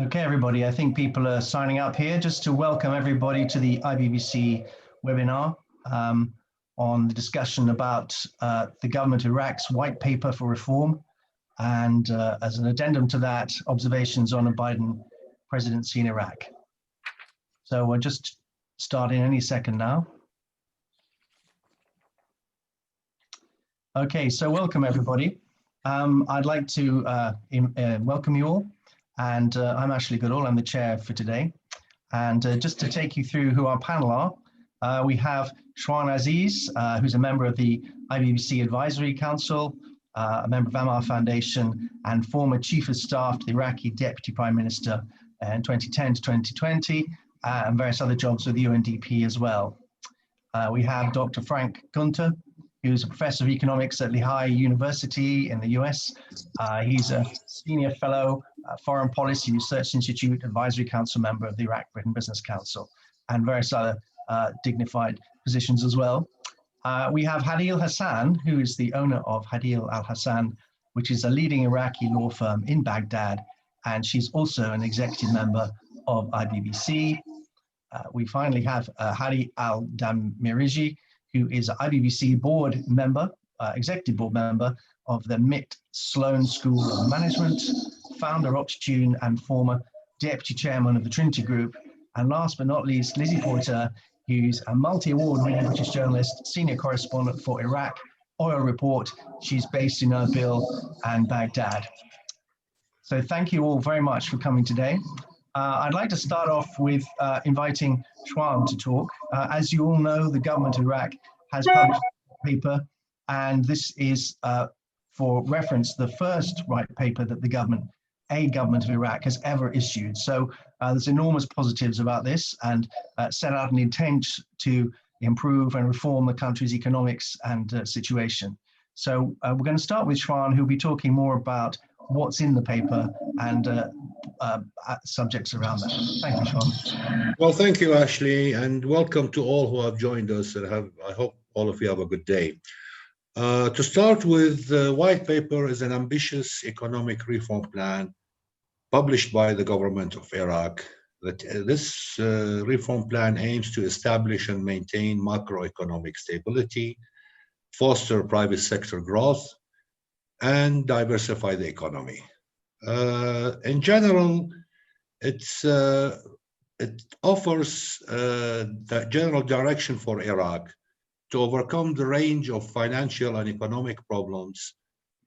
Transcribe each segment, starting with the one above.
Okay, everybody, I think people are signing up here just to welcome everybody to the IBBC webinar on the discussion about the government of Iraq's white paper for reform, and as an addendum to that, observations on a Biden presidency in Iraq. So we'll just start in any second now. Okay, so welcome everybody. I'd like to welcome you all. And I'm Ashley Goodall, I'm the chair for today. And just to take you through who our panel are, we have Shwan Aziz, who's a member of the IBBC Advisory Council, a member of Ammar Foundation, and former Chief of Staff to the Iraqi Deputy Prime Minister in 2010 to 2020, and various other jobs with UNDP as well. We have Dr. Frank Gunter, who's a professor of economics at Lehigh University in the US. He's a senior fellow, Foreign Policy Research Institute, Advisory Council member of the Iraq-Britain Business Council, and various other dignified positions as well. We have Hadeel Hassan, who is the owner of Hadeel Al Hassan, which is a leading Iraqi law firm in Baghdad, and she's also an executive member of IBBC. We finally have Hadi Al-Damiriji, who is an IBBC board member, executive board member of the MIT Sloan School of Management, founder Optune, and former deputy chairman of the Trinity Group. And last but not least, Lizzie Porter, who's a multi-award winning British journalist, senior correspondent for Iraq Oil Report. She's based in Erbil and Baghdad. So thank you all very much for coming today. I'd like to start off with inviting Shwan to talk. As you all know, the government of Iraq has published a paper, and this is, for reference, the first white paper that the government of Iraq has ever issued. So there's enormous positives about this, and set out an intent to improve and reform the country's economics and situation. So we're going to start with Shwan, who'll be talking more about what's in the paper and subjects around that. Thank you, Shwan. Well, thank you, Ashley, and welcome to all who have joined us. And I hope all of you have a good day. To start with, the white paper is an ambitious economic reform plan published by the government of Iraq. This reform plan aims to establish and maintain macroeconomic stability, foster private sector growth, and diversify the economy. In general, it offers the general direction for Iraq to overcome the range of financial and economic problems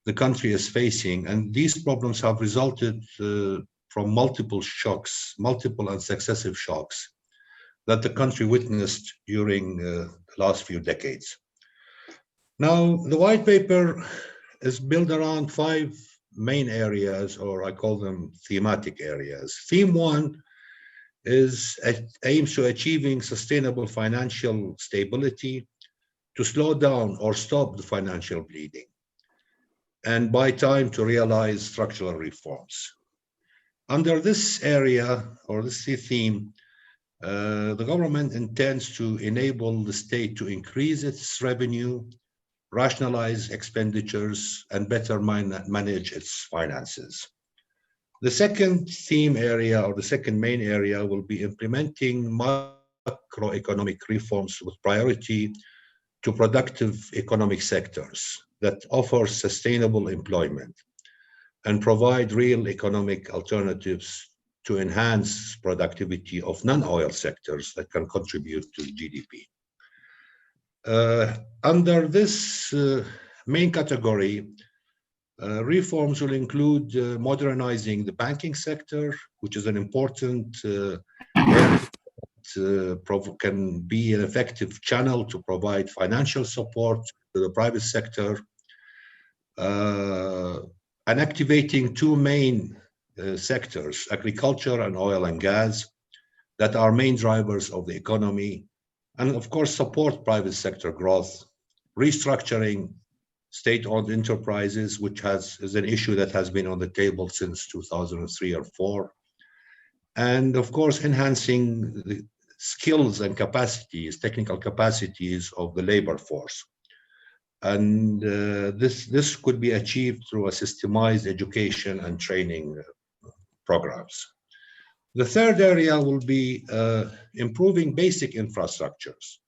the country is facing. And these problems have resulted from multiple and successive shocks that the country witnessed during the last few decades. Now, the white paper is built around 5 main areas, or I call them thematic areas. Theme 1 aims to achieving sustainable financial stability, to slow down or stop the financial bleeding, and buy time to realize structural reforms. Under this area, or this theme, the government intends to enable the state to increase its revenue, rationalize expenditures, and better manage its finances. The second theme area, or the second main area, will be implementing macroeconomic reforms with priority to productive economic sectors that offer sustainable employment and provide real economic alternatives to enhance productivity of non-oil sectors that can contribute to GDP. Under this main category, reforms will include modernizing the banking sector, which is an important can be an effective channel to provide financial support to the private sector, and activating 2 main sectors, agriculture and oil and gas, that are main drivers of the economy, and of course support private sector growth, restructuring state-owned enterprises, which is an issue that has been on the table since 2003 or 4, and of course enhancing the skills and capacities, technical capacities of the labor force. And this could be achieved through a systemized education and training programs. The third area will be improving basic infrastructures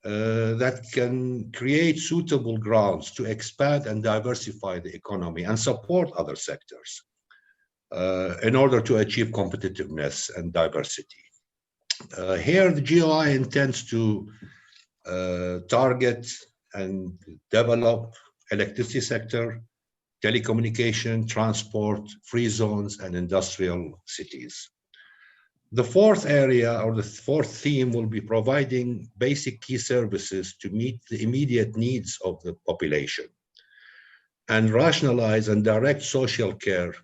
that can create suitable grounds to expand and diversify the economy and support other sectors in order to achieve competitiveness and diversity. Here, the GOI intends to target and develop electricity sector, telecommunication, transport, free zones, and industrial cities. The fourth area, or the fourth theme, will be providing basic key services to meet the immediate needs of the population and rationalize and direct social care,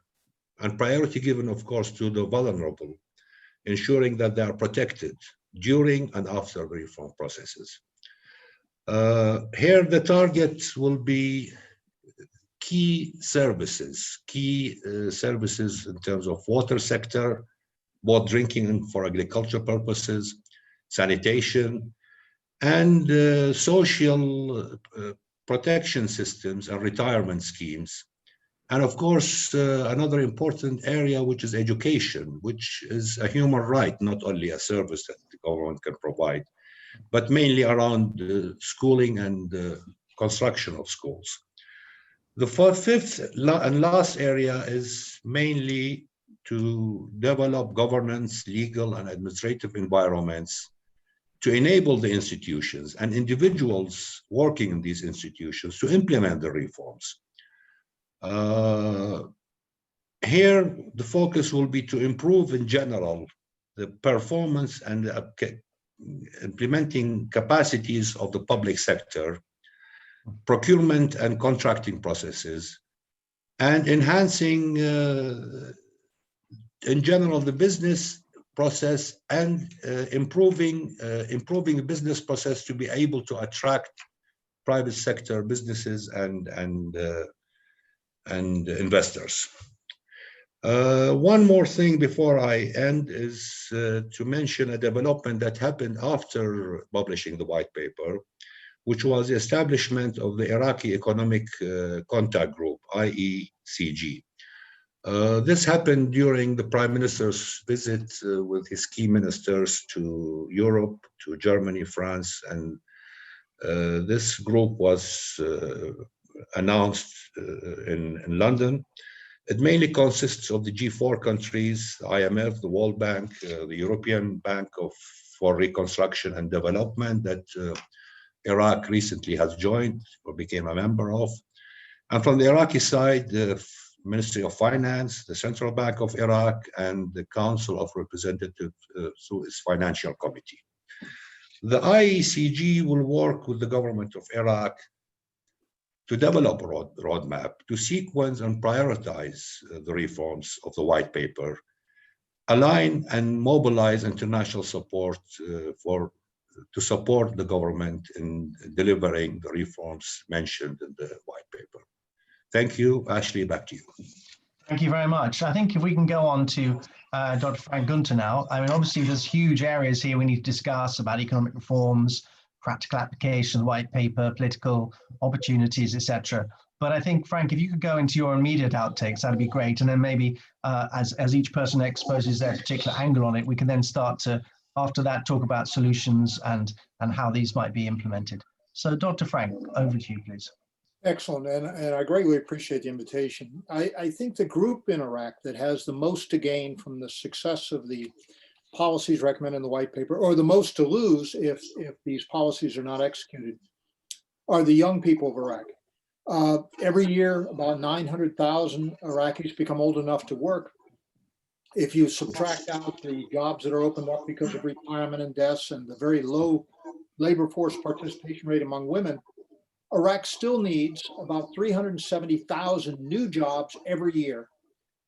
and priority given, of course, to the vulnerable, ensuring that they are protected during and after the reform processes. Here, the target will be key services in terms of water sector, both drinking and for agriculture purposes, sanitation, and social protection systems and retirement schemes. And of course, another important area, which is education, which is a human right, not only a service that the government can provide, but mainly around schooling and construction of schools. The fifth and last area is mainly to develop governance, legal, and administrative environments to enable the institutions and individuals working in these institutions to implement the reforms. Here, the focus will be to improve in general the performance and implementing capacities of the public sector, procurement and contracting processes, and enhancing in general the business process and improving the business process to be able to attract private sector businesses and investors. One more thing before I end is to mention a development that happened after publishing the white paper, which was the establishment of the Iraqi Economic Contact Group, Iecg. This happened during the Prime Minister's visit with his key ministers to Europe, to Germany, France, and this group was announced in London. It mainly consists of the G4 countries, the IMF, the World Bank, the European Bank for Reconstruction and Development that Iraq recently has joined or became a member of. And from the Iraqi side, the Ministry of Finance, the Central Bank of Iraq, and the Council of Representatives through its financial committee. The Iecg will work with the government of Iraq to develop a roadmap to sequence and prioritize the reforms of the white paper, align and mobilize international support to support the government in delivering the reforms mentioned in the white paper. Thank you. Ashley, back to you. Thank you very much. I think if we can go on to Dr. Frank Gunter now. I mean, obviously there's huge areas here we need to discuss about economic reforms, practical application, the white paper, political opportunities, etc. But I think, Frank, if you could go into your immediate outtakes, that'd be great. And then maybe as each person exposes their particular angle on it, we can then start to, after that, talk about solutions and how these might be implemented. So Dr. Frank, over to you, please. Excellent, and I greatly appreciate the invitation. I think the group in Iraq that has the most to gain from the success of the policies recommended in the white paper, or the most to lose if these policies are not executed, are the young people of Iraq. Every year, about 900,000 Iraqis become old enough to work. If you subtract out the jobs that are opened up because of retirement and deaths and the very low labor force participation rate among women, Iraq still needs about 370,000 new jobs every year.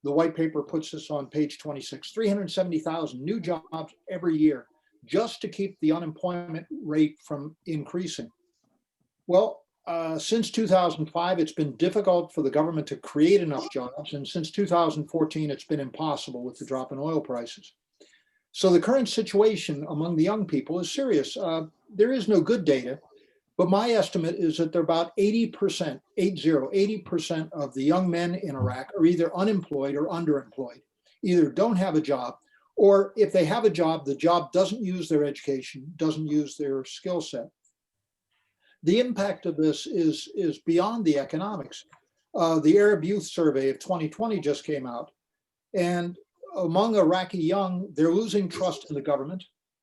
The white paper puts this on page 26, 370,000 new jobs every year just to keep the unemployment rate from increasing. Well, since 2005, it's been difficult for the government to create enough jobs. And since 2014, it's been impossible with the drop in oil prices. So the current situation among the young people is serious. There is no good data. But my estimate is that they're about 80% of the young men in Iraq are either unemployed or underemployed, either don't have a job Or if they have a job, the job doesn't use their education, doesn't use their skill set. The impact of this is beyond the economics. The Arab Youth Survey of 2020 just came out, and among Iraqi young, they're losing trust in the government.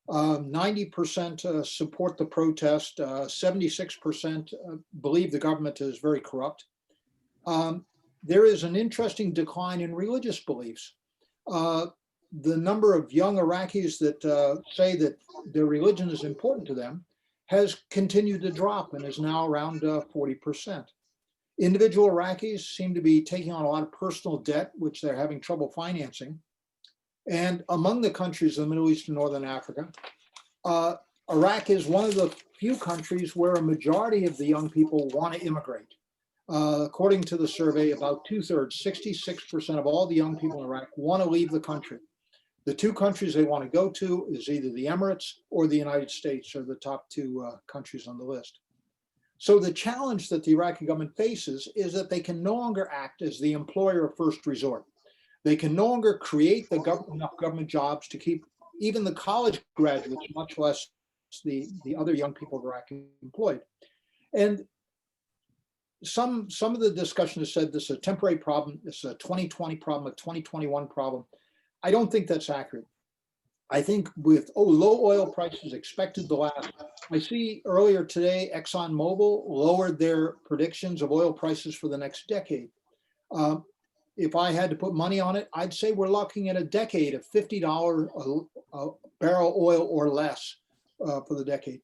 90% support the protest. 76% believe the government is very corrupt. There is an interesting decline in religious beliefs. The number of young Iraqis that say that their religion is important to them has continued to drop and is now around 40%. Individual Iraqis seem to be taking on a lot of personal debt, which they're having trouble financing. And among the countries of the Middle East and Northern Africa, Iraq is one of the few countries where a majority of the young people want to immigrate. According to the survey, about 2/3, 66% of all the young people in Iraq want to leave the country. The two countries they want to go to is either the Emirates or the United States, are the top two countries on the list. So the challenge that the Iraqi government faces is that they can no longer act as the employer of first resort. They can no longer create enough government jobs to keep even the college graduates, much less the other young people of Iraq, employed. And some of the discussion has said this is a temporary problem, this is a 2020 problem, a 2021 problem. I don't think that's accurate. I think with low oil prices expected to last, I see earlier today ExxonMobil lowered their predictions of oil prices for the next decade. If I had to put money on it, I'd say we're looking at a decade of $50 a barrel oil or less for the decade.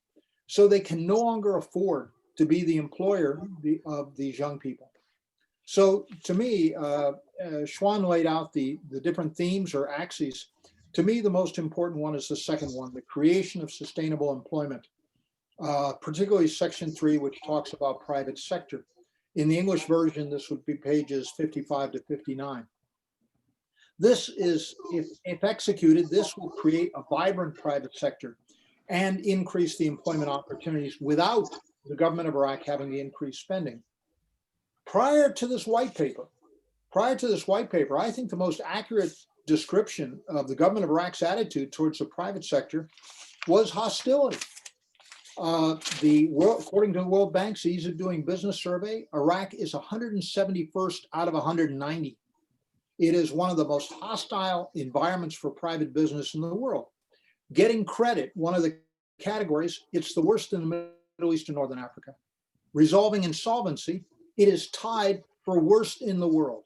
So they can no longer afford to be the employer of these young people. So to me, Schwan laid out the different themes or axes. To me, the most important one is the second one, the creation of sustainable employment, particularly Section 3, which talks about private sector. In the English version, this would be pages 55 to 59. This is, if executed, this will create a vibrant private sector and increase the employment opportunities without the government of Iraq having to increase spending. Prior to this white paper, I think the most accurate description of the government of Iraq's attitude towards the private sector was hostility. According to the World Bank's Ease of Doing Business survey, Iraq is 171st out of 190. It is one of the most hostile environments for private business in the world. Getting credit, one of the categories, it's the worst in the Middle East and Northern Africa. Resolving insolvency, it is tied for worst in the world.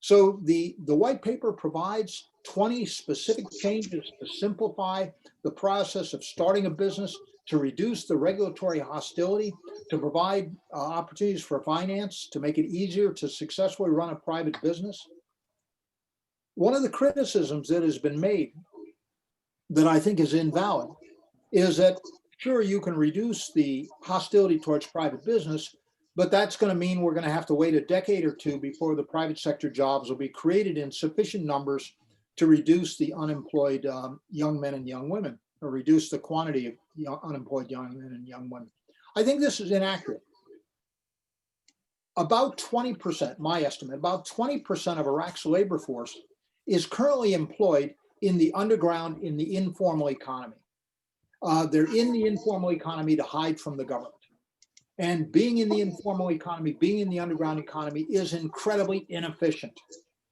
So the white paper provides 20 specific changes to simplify the process of starting a business, to reduce the regulatory hostility, to provide opportunities for finance, to make it easier to successfully run a private business. One of the criticisms that has been made that I think is invalid is that, sure, you can reduce the hostility towards private business, but that's going to mean we're going to have to wait a decade or two before the private sector jobs will be created in sufficient numbers to reduce the unemployed young men and young women, or reduce the quantity of unemployed young men and young women. I think this is inaccurate. About 20%, my estimate, about 20% of Iraq's labor force is currently employed in the underground, in the informal economy. They're in the informal economy to hide from the government. And being in the informal economy, being in the underground economy is incredibly inefficient.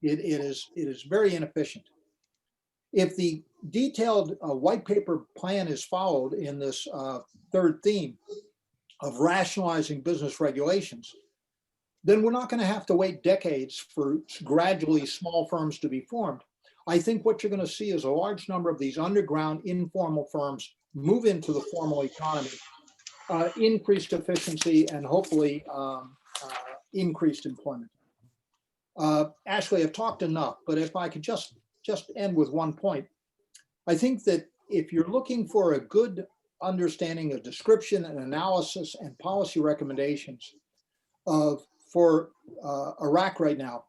It is very inefficient. If the detailed white paper plan is followed in this third theme of rationalizing business regulations, then we're not going to have to wait decades for gradually small firms to be formed. I think what you're going to see is a large number of these underground informal firms move into the formal economy, increased efficiency, and hopefully increased employment. Ashley, I've talked enough, but if I could just end with one point. I think that if you're looking for a good understanding of description and analysis and policy recommendations for Iraq right now,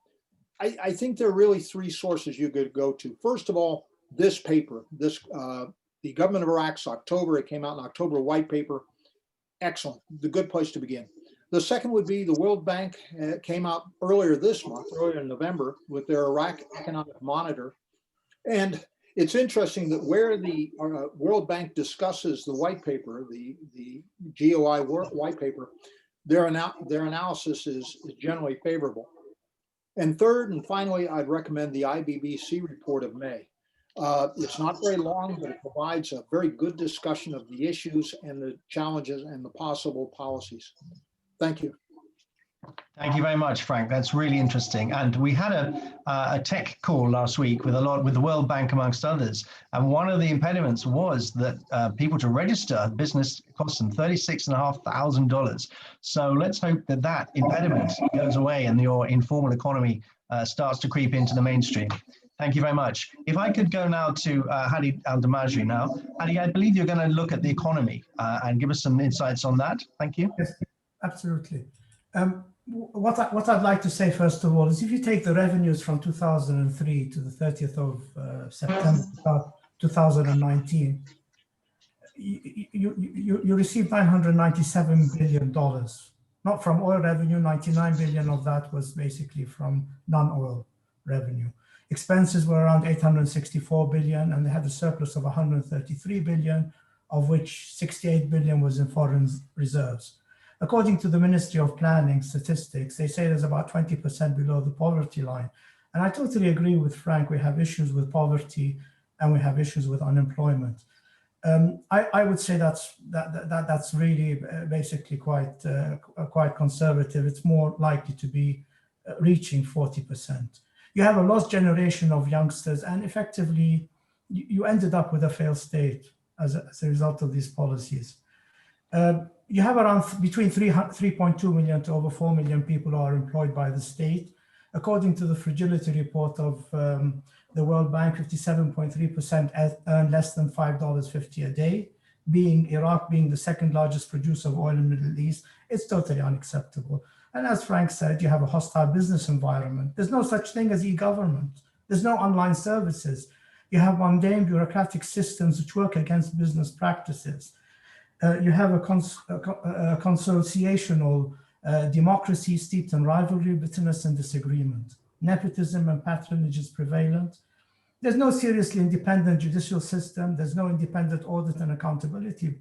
I think there are really three sources you could go to. First of all, this paper, the government of Iraq's October, it came out in October, white paper, excellent, the good place to begin. The second would be the World Bank came out earlier this month, earlier in November, with their Iraq Economic Monitor. And it's interesting that where the World Bank discusses the white paper, the GOI white paper, their analysis is generally favorable. And third and finally, I'd recommend the IBBC report of May. It's not very long, but it provides a very good discussion of the issues and the challenges and the possible policies. Thank you. Thank you very much, Frank. That's really interesting. And we had a tech call last week with the World Bank, amongst others. And one of the impediments was that people to register a business costs them $36,500. So let's hope that that impediment goes away and your informal economy starts to creep into the mainstream. Thank you very much. If I could go now to Hadi Al-Damajri now. Hadi, I believe you're going to look at the economy and give us some insights on that. Thank you. Yes, absolutely. What I'd like to say, first of all, is if you take the revenues from 2003 to the 30th of September 2019, you received $997 billion. Not from oil revenue, 99 billion of that was basically from non-oil revenue. Expenses were around 864 billion, and they had a surplus of 133 billion, of which 68 billion was in foreign reserves. According to the Ministry of Planning statistics, they say there's about 20% below the poverty line. And I totally agree with Frank. We have issues with poverty and we have issues with unemployment. I would say that's really basically quite conservative. It's more likely to be reaching 40%. You have a lost generation of youngsters, and effectively you ended up with a failed state as a result of these policies. You have around between 3.2 million to over 4 million people who are employed by the state. According to the fragility report of the World Bank, 57.3% earn less than $5.50 a day. Iraq being the second largest producer of oil in the Middle East, it's totally unacceptable. And as Frank said, you have a hostile business environment. There's no such thing as e-government. There's no online services. You have mundane bureaucratic systems which work against business practices. You have a consociational democracy steeped in rivalry, bitterness, and disagreement. Nepotism and patronage is prevalent. There's no seriously independent judicial system. There's no independent audit and accountability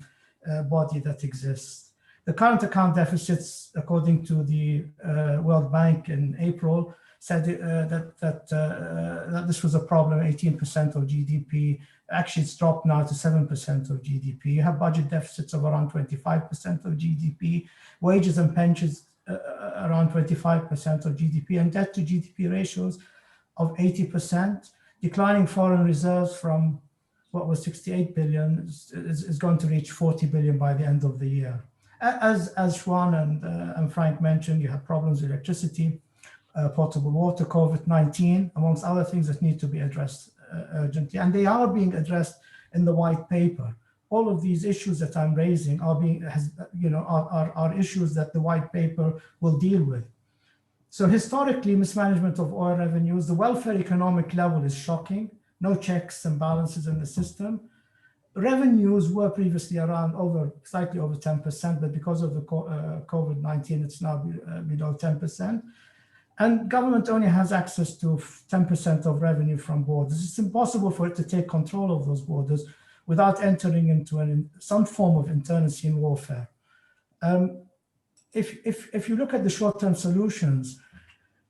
body that exists. The current account deficits, according to the World Bank in April, said that this was a problem, 18% of GDP. Actually, it's dropped now to 7% of GDP. You have budget deficits of around 25% of GDP, wages and pensions around 25% of GDP, and debt to GDP ratios of 80%. Declining foreign reserves from what was 68 billion is going to reach 40 billion by the end of the year. As Juan and Frank mentioned, you have problems with electricity, potable water, COVID-19, amongst other things that need to be addressed urgently, and they are being addressed in the white paper. All of these issues that I'm raising are issues that the white paper will deal with. So historically, mismanagement of oil revenues, the welfare economic level is shocking. No checks and balances in the system. Revenues were previously around slightly over 10%, but because of the COVID-19, it's now below 10%. And government only has access to 10% of revenue from borders. It's impossible for it to take control of those borders without entering into some form of internecine warfare. If you look at the short-term solutions,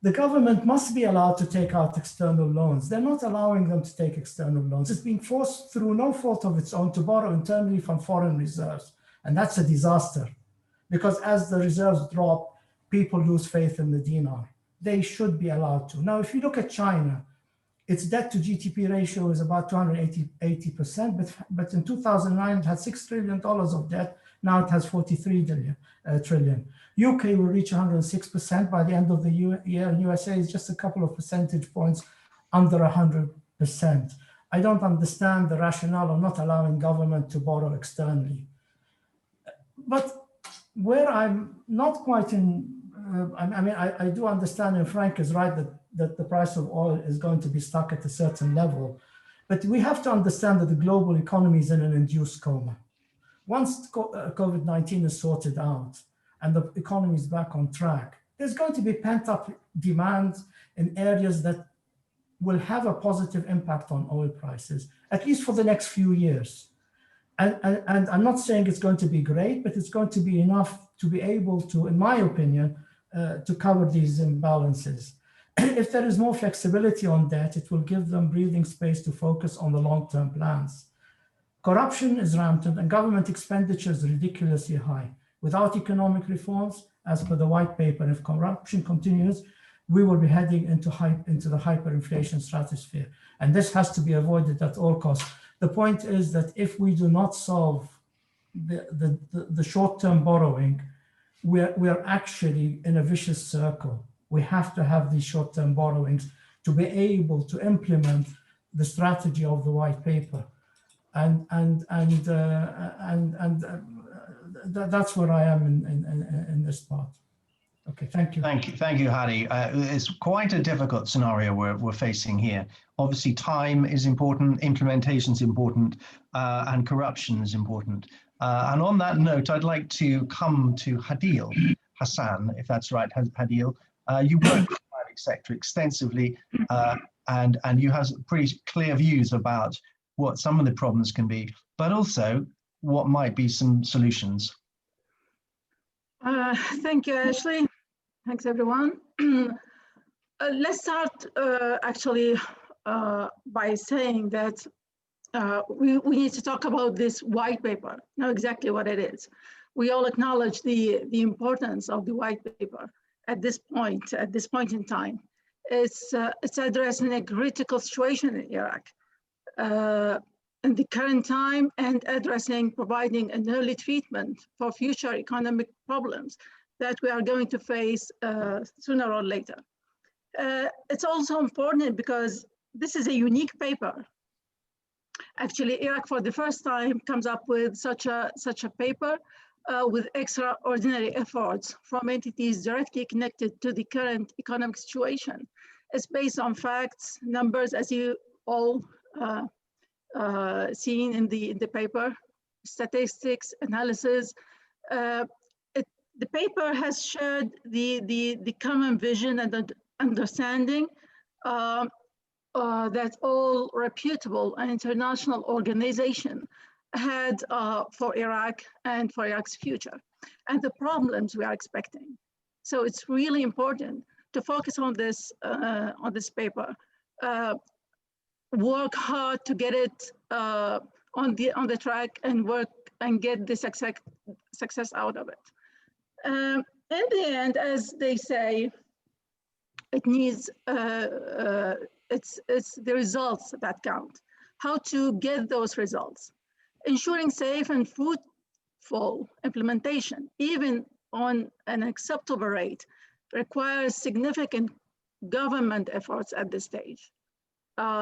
the government must be allowed to take out external loans. They're not allowing them to take external loans. It's being forced through no fault of its own to borrow internally from foreign reserves. And that's a disaster, because as the reserves drop, people lose faith in the dinar. They should be allowed to. Now, if you look at China, its debt to GDP ratio is about 280%, but in 2009, it had $6 trillion of debt. Now it has 43 trillion. UK will reach 106% by the end of the year, and USA is just a couple of percentage points under 100%. I don't understand the rationale of not allowing government to borrow externally. But where I'm not quite I do understand, and Frank is right, that the price of oil is going to be stuck at a certain level. But we have to understand that the global economy is in an induced coma. Once COVID-19 is sorted out and the economy is back on track, there's going to be pent-up demand in areas that will have a positive impact on oil prices, at least for the next few years. And I'm not saying it's going to be great, but it's going to be enough to be able to, in my opinion, to cover these imbalances. If there is more flexibility on debt, it will give them breathing space to focus on the long-term plans. Corruption is rampant and government expenditure is ridiculously high. Without economic reforms, as per the white paper, if corruption continues, we will be heading into the hyperinflation stratosphere. And this has to be avoided at all costs. The point is that if we do not solve the short-term borrowing, we're actually in a vicious circle. We have to have these short-term borrowings to be able to implement the strategy of the white paper. And that's where I am in this part. Okay, thank you. Thank you, Hadi. It's quite a difficult scenario we're facing here. Obviously, time is important, implementation is important, and corruption is important. And on that note, I'd like to come to Hadil Hassan, if that's right, Hadil. You work in the private sector extensively, and you have pretty clear views about what some of the problems can be, but also what might be some solutions. Thank you, Ashley. Thanks, everyone. Let's start actually by saying that we need to talk about this white paper, know exactly what it is. We all acknowledge the importance of the white paper at this point in time. It's addressing a critical situation in Iraq in the current time and providing an early treatment for future economic problems that we are going to face sooner or later. It's also important because this is a unique paper. Actually, Iraq for the first time comes up with such a paper with extraordinary efforts from entities directly connected to the current economic situation. It's based on facts, numbers, as you all seen in the paper, statistics, analysis. The paper has shared the common vision and understanding that all reputable and international organizations had for Iraq and for Iraq's future, and the problems we are expecting. So it's really important to focus on this paper. Work hard to get it on the track and work and get the success out of it. In the end, as they say, it needs it's the results that count. How to get those results? Ensuring safe and fruitful implementation, even on an acceptable rate, requires significant government efforts at this stage.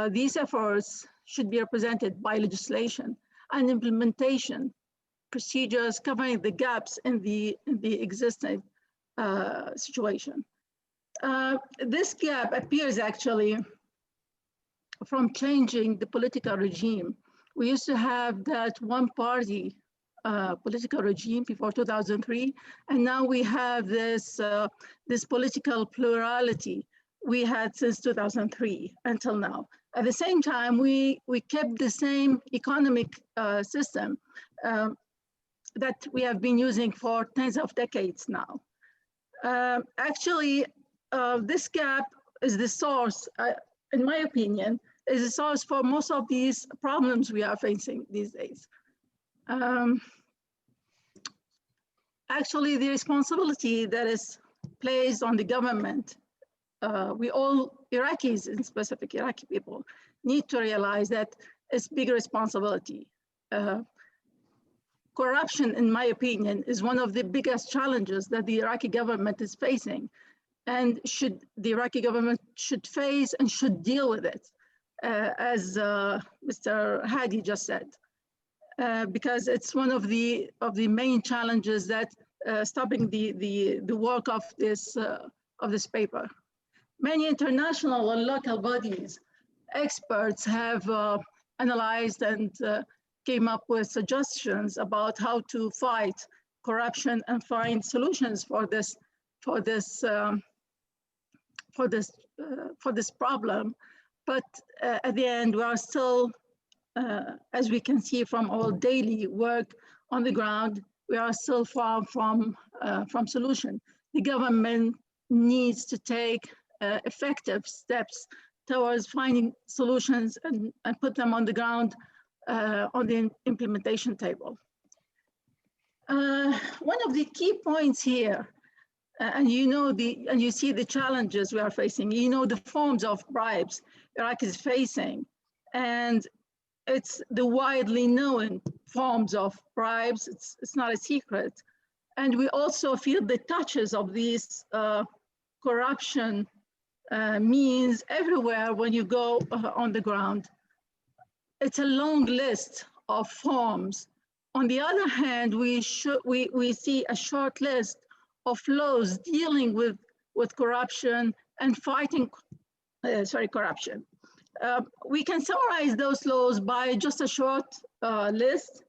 These efforts should be represented by legislation and implementation procedures covering the gaps in the existing situation. This gap appears actually from changing the political regime. We used to have that one-party political regime before 2003, and now we have this political plurality we had since 2003 until now. At the same time, we kept the same economic system that we have been using for tens of decades now. Actually, this gap is the source, in my opinion, is the source for most of these problems we are facing these days. Actually, the responsibility that is placed on the government, we all, Iraqis in specific, Iraqi people, need to realize that it's big responsibility. Corruption, in my opinion, is one of the biggest challenges that the Iraqi government is facing, and the Iraqi government should face and should deal with it, as Mr. Hadi just said, because it's one of the main challenges that stopping the work of this paper. Many international and local bodies, experts have analyzed and came up with suggestions about how to fight corruption and find solutions for this problem. But at the end, we are still, as we can see from our daily work on the ground, we are still far from solution. The government needs to take effective steps towards finding solutions and put them on the ground on the implementation table. One of the key points here, and you see the challenges we are facing, the forms of bribes Iraq is facing, and it's the widely known forms of bribes. It's not a secret. And we also feel the touches of these corruption means everywhere when you go on the ground. It's a long list of forms. On the other hand, we see a short list of laws dealing with corruption and fighting corruption. We can summarize those laws by just a short list.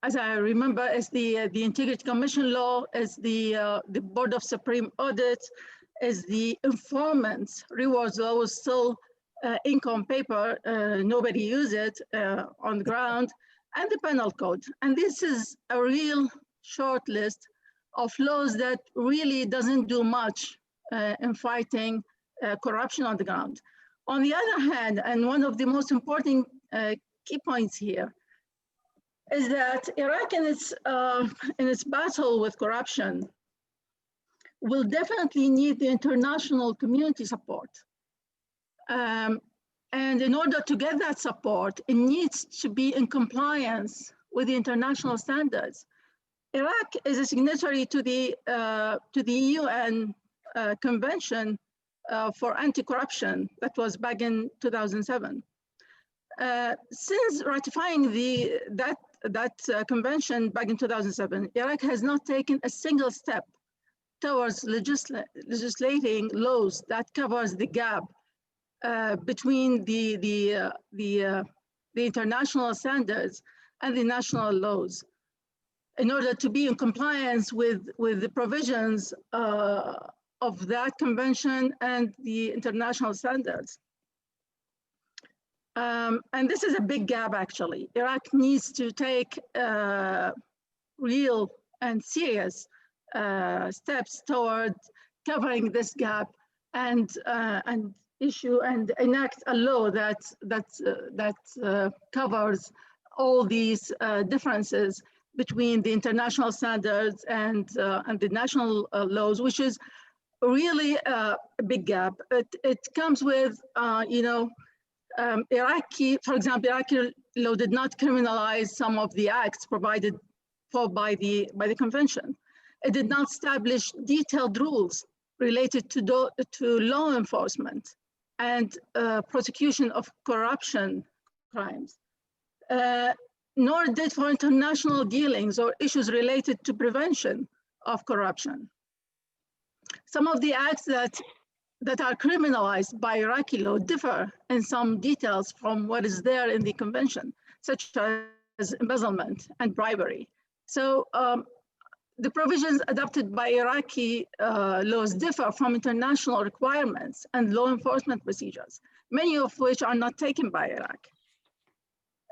As I remember, as the Integrity Commission law, as the Board of Supreme Audit, as the informants rewards law was still ink on paper, nobody used it on the ground, and the penal code. And this is a real short list of laws that really doesn't do much in fighting corruption on the ground. On the other hand, and one of the most important key points here, is that Iraq in its battle with corruption will definitely need the international community support. And in order to get that support, it needs to be in compliance with the international standards. Iraq is a signatory to the UN Convention for Anti-Corruption that was back in 2007. Since ratifying that convention back in 2007, Iraq has not taken a single step towards legislating laws that covers the gap between the international standards and the national laws in order to be in compliance with the provisions of that convention and the international standards. And this is a big gap, actually. Iraq needs to take real and serious steps toward covering this gap and issue and enact a law that covers all these differences between the international standards and the national laws, which is really a big gap. It comes with, Iraqi, for example, Iraqi law did not criminalize some of the acts provided for by the convention. It did not establish detailed rules related to law enforcement and prosecution of corruption crimes, nor did for international dealings or issues related to prevention of corruption. Some of the acts that are criminalized by Iraqi law differ in some details from what is there in the convention, such as embezzlement and bribery. So the provisions adopted by Iraqi laws differ from international requirements and law enforcement procedures, many of which are not taken by Iraq.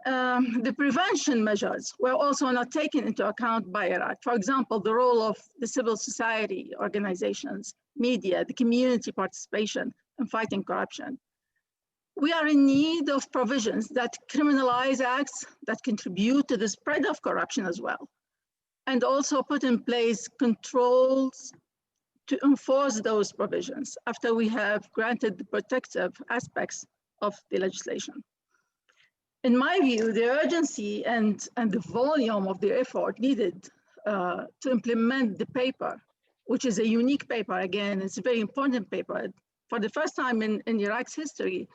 The prevention measures were also not taken into account by Iraq. For example, the role of the civil society organizations, media, the community participation in fighting corruption. We are in need of provisions that criminalize acts that contribute to the spread of corruption as well, and also put in place controls to enforce those provisions after we have granted the protective aspects of the legislation. In my view, the urgency and the volume of the effort needed to implement the paper, which is a unique paper, again, it's a very important paper. For the first time in Iraq's history,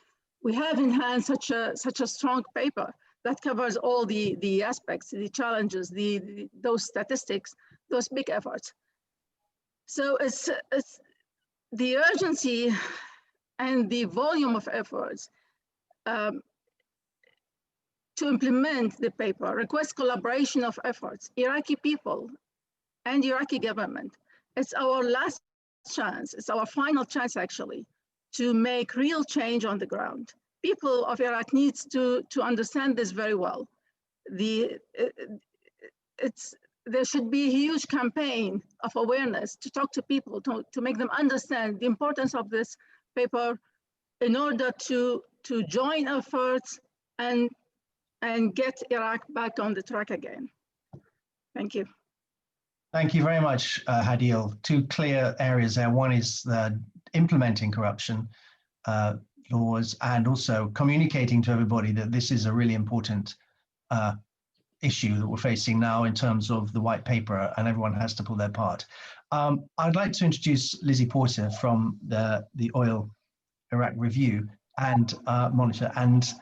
we have in hand such a strong paper that covers all the aspects, the challenges, those statistics, those big efforts. So it's the urgency and the volume of efforts to implement the paper requires collaboration of efforts, Iraqi people and Iraqi government. It's our last chance, it's our final chance actually, to make real change on the ground. People of Iraq needs to understand this very well. There should be a huge campaign of awareness to talk to people, to make them understand the importance of this paper in order to join efforts and get Iraq back on the track again. Thank you. Thank you very much, Hadil. Two clear areas there. One is implementing corruption laws and also communicating to everybody that this is a really important issue that we're facing now in terms of the white paper, and everyone has to pull their part. I'd like to introduce Lizzie Porter from the Oil Iraq Review and Monitor. And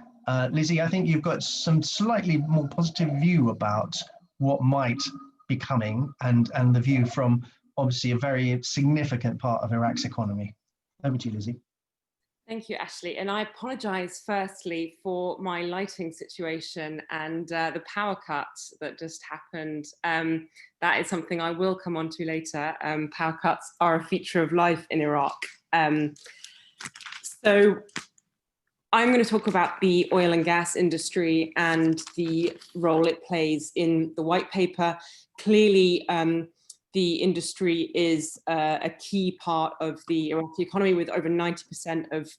Lizzie, I think you've got some slightly more positive view about what might be coming and the view from obviously a very significant part of Iraq's economy. Over to you, Lizzie. Thank you, Ashley. And I apologize firstly for my lighting situation and the power cut that just happened. That is something I will come on to later. Power cuts are a feature of life in Iraq. So I'm going to talk about the oil and gas industry and the role it plays in the white paper. Clearly, the industry is a key part of the Iraqi economy, with over 90% of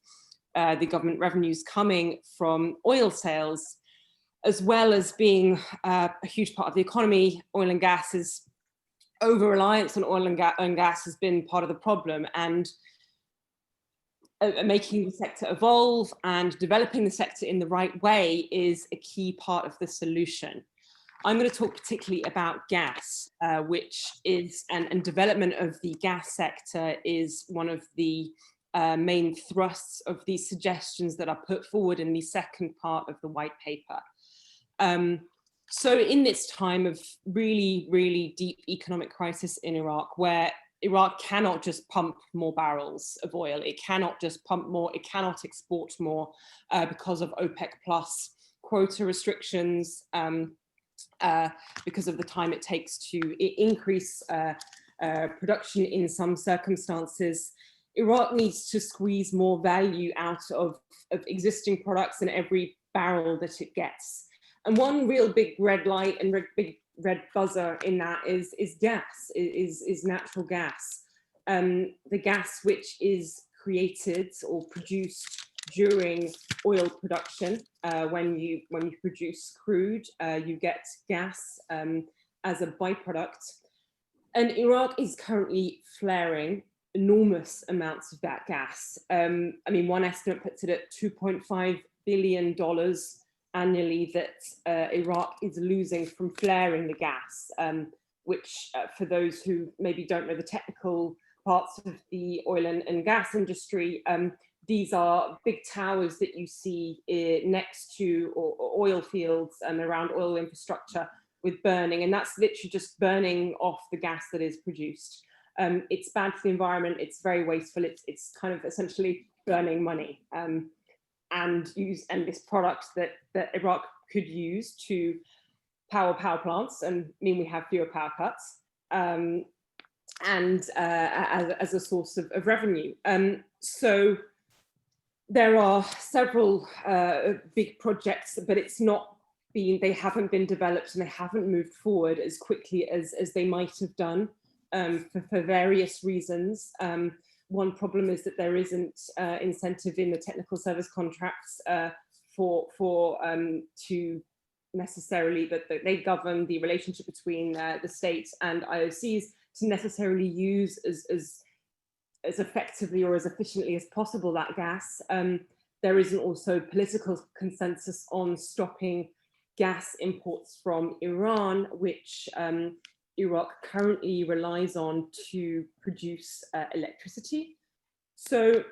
the government revenues coming from oil sales, as well as being a huge part of the economy. Oil and gas is over-reliance on oil and gas has been part of the problem, and making the sector evolve and developing the sector in the right way is a key part of the solution. I'm going to talk particularly about gas, which is, and development of the gas sector is one of the main thrusts of these suggestions that are put forward in the second part of the white paper. So in this time of really, really deep economic crisis in Iraq, where Iraq cannot just pump more barrels of oil, it cannot just pump more, it cannot export more because of OPEC plus quota restrictions, because of the time it takes to increase production in some circumstances. Iraq needs to squeeze more value out of existing products in every barrel that it gets. And one real big red light and big red buzzer in that is gas, is natural gas. The gas which is created or produced during oil production. When you produce crude, you get gas as a byproduct. And Iraq is currently flaring enormous amounts of that gas. I mean, one estimate puts it at $2.5 billion annually that Iraq is losing from flaring the gas, which for those who maybe don't know the technical parts of the oil and gas industry, these are big towers that you see next to oil fields and around oil infrastructure with burning, and that's literally just burning off the gas that is produced. It's bad for the environment, it's very wasteful, it's kind of essentially burning money. And this product that Iraq could use to power plants and mean we have fewer power cuts, and as a source of revenue. So there are several big projects, but they haven't been developed and they haven't moved forward as quickly as they might have done for various reasons. One problem is that there isn't incentive in the technical service contracts to necessarily, that they govern the relationship between the state and IOCs to necessarily use as effectively or as efficiently as possible that gas. There isn't also political consensus on stopping gas imports from Iran, which Iraq currently relies on to produce electricity. So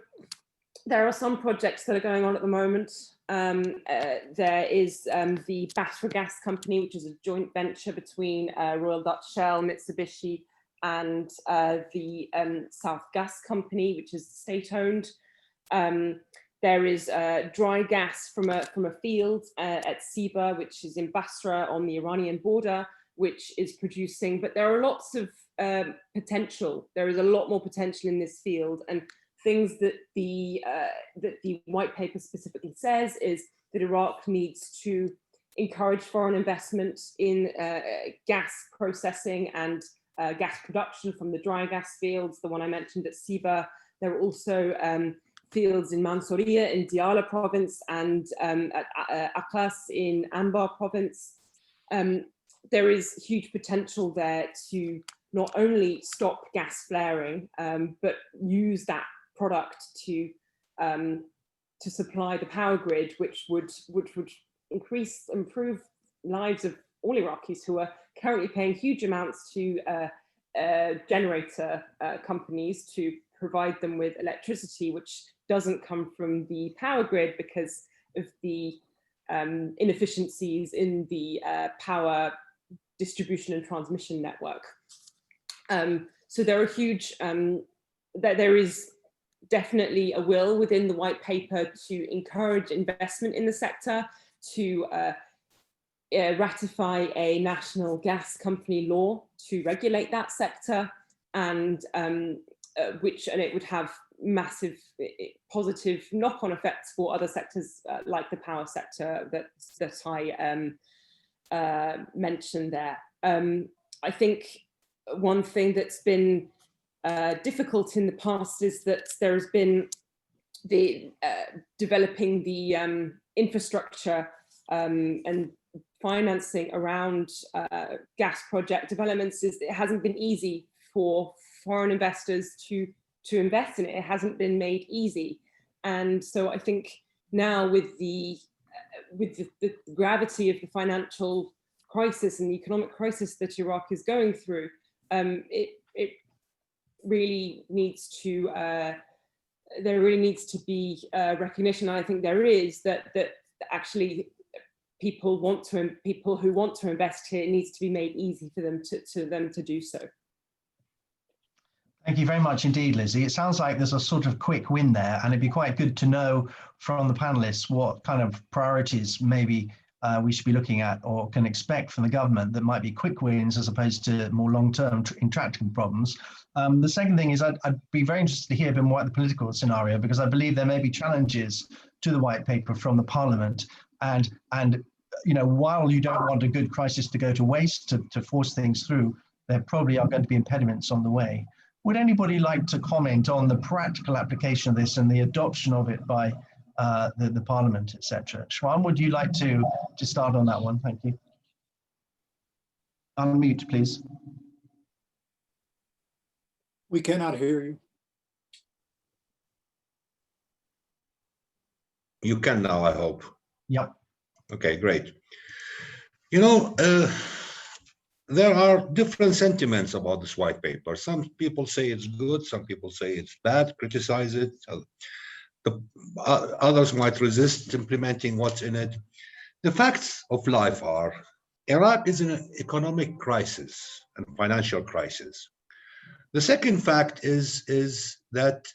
there are some projects that are going on at the moment. There is the Basra Gas Company, which is a joint venture between Royal Dutch Shell, Mitsubishi, and the South Gas Company, which is state-owned. There is dry gas from a field at Siba, which is in Basra on the Iranian border, which is producing, but there are lots of potential. There is a lot more potential in this field. And things that the white paper specifically says is that Iraq needs to encourage foreign investment in gas processing and gas production from the dry gas fields, the one I mentioned at Siba. There are also fields in Mansouriya in Diyala province and at Aklas in Anbar province. There is huge potential there to not only stop gas flaring, but use that product to supply the power grid, which would improve lives of all Iraqis who are currently paying huge amounts to generator companies to provide them with electricity, which doesn't come from the power grid because of the inefficiencies in the power distribution and transmission network. So there are huge, there is definitely a will within the white paper to encourage investment in the sector, to ratify a national gas company law to regulate that sector, and it would have massive positive knock-on effects for other sectors like the power sector that I mentioned there. I think one thing that's been difficult in the past is that there has been the developing the infrastructure and financing around gas project developments. It hasn't been easy for foreign investors to invest in it. It hasn't been made easy, and so I think now with the gravity of the financial crisis and the economic crisis that Iraq is going through, it really needs to there really needs to be recognition, and I think there is, that actually people who want to invest here, it needs to be made easy for them to do so. Thank you very much indeed, Lizzie. It sounds like there's a sort of quick win there, and it'd be quite good to know from the panelists what kind of priorities maybe we should be looking at or can expect from the government that might be quick wins as opposed to more long-term intractable problems. The second thing is I'd be very interested to hear a bit more about the political scenario, because I believe there may be challenges to the white paper from the parliament, and you know, while you don't want a good crisis to go to waste to force things through, there probably are going to be impediments on the way. Would anybody like to comment on the practical application of this and the adoption of it by the Parliament, etc.? Shwan, would you like to start on that one? Thank you. Unmute, please. We cannot hear you. You can now, I hope. Yep. Okay, great. You know, there are different sentiments about this white paper. Some people say it's good, some people say it's bad, criticize it. Others might resist implementing what's in it. The facts of life are Iraq is in an economic crisis and financial crisis. The second fact is that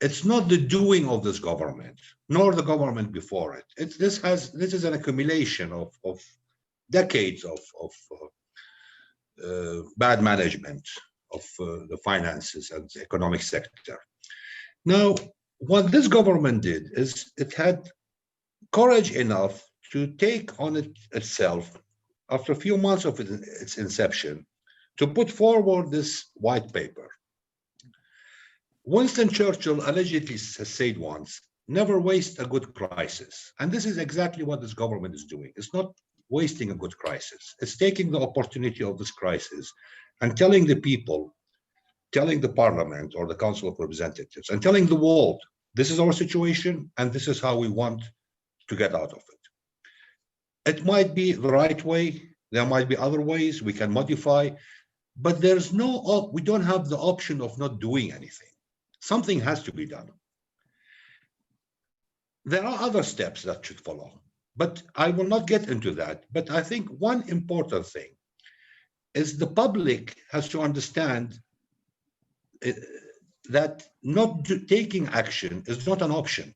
it's not the doing of this government, nor the government before it. This is an accumulation of decades of bad management of the finances and the economic sector. Now, what this government did is it had courage enough to take on itself, after a few months of its inception, to put forward this white paper. Winston Churchill allegedly has said once, never waste a good crisis. And this is exactly what this government is doing. It's not wasting a good crisis. It's taking the opportunity of this crisis and telling the people, telling the parliament or the Council of Representatives, and telling the world, this is our situation and this is how we want to get out of it. It might be the right way. There might be other ways we can modify, but there's we don't have the option of not doing anything. Something has to be done. There are other steps that should follow, but I will not get into that. But I think one important thing is the public has to understand that not taking action is not an option.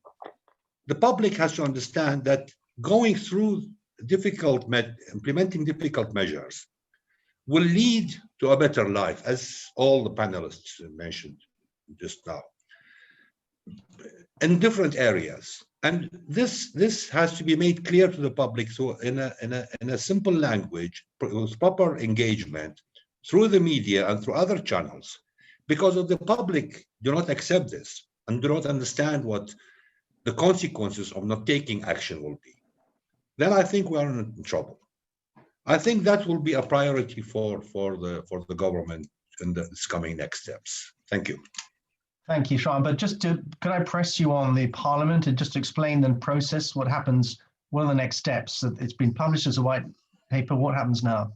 The public has to understand that going through implementing difficult measures will lead to a better life, as all the panelists mentioned just now. in different areas. And this has to be made clear to the public so in a simple language, with proper engagement through the media and through other channels, because of the public do not accept this and do not understand what the consequences of not taking action will be. Then I think we are in trouble. I think that will be a priority for the government in the coming next steps. Thank you. Thank you, Sean. But could I press you on the Parliament and just explain the process, what happens, what are the next steps? It's been published as a white paper, what happens now?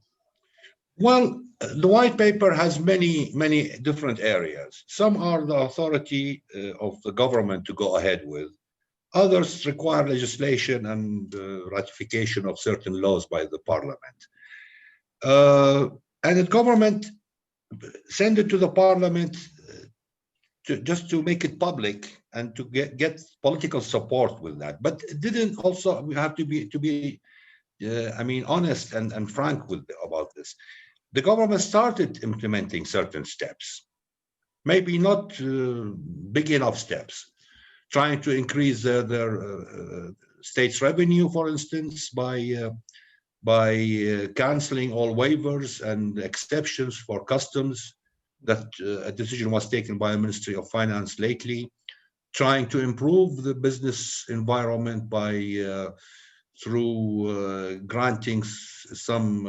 Well, the white paper has many different areas. Some are the authority of the government to go ahead with. Others require legislation and ratification of certain laws by the Parliament. And the government send it to the Parliament just to make it public and to get political support with that. But it didn't also, we have to be I mean, honest and frank about this. The government started implementing certain steps, maybe not big enough steps, trying to increase their state's revenue, for instance, by canceling all waivers and exceptions for customs. That a decision was taken by the Ministry of Finance lately, trying to improve the business environment by through granting some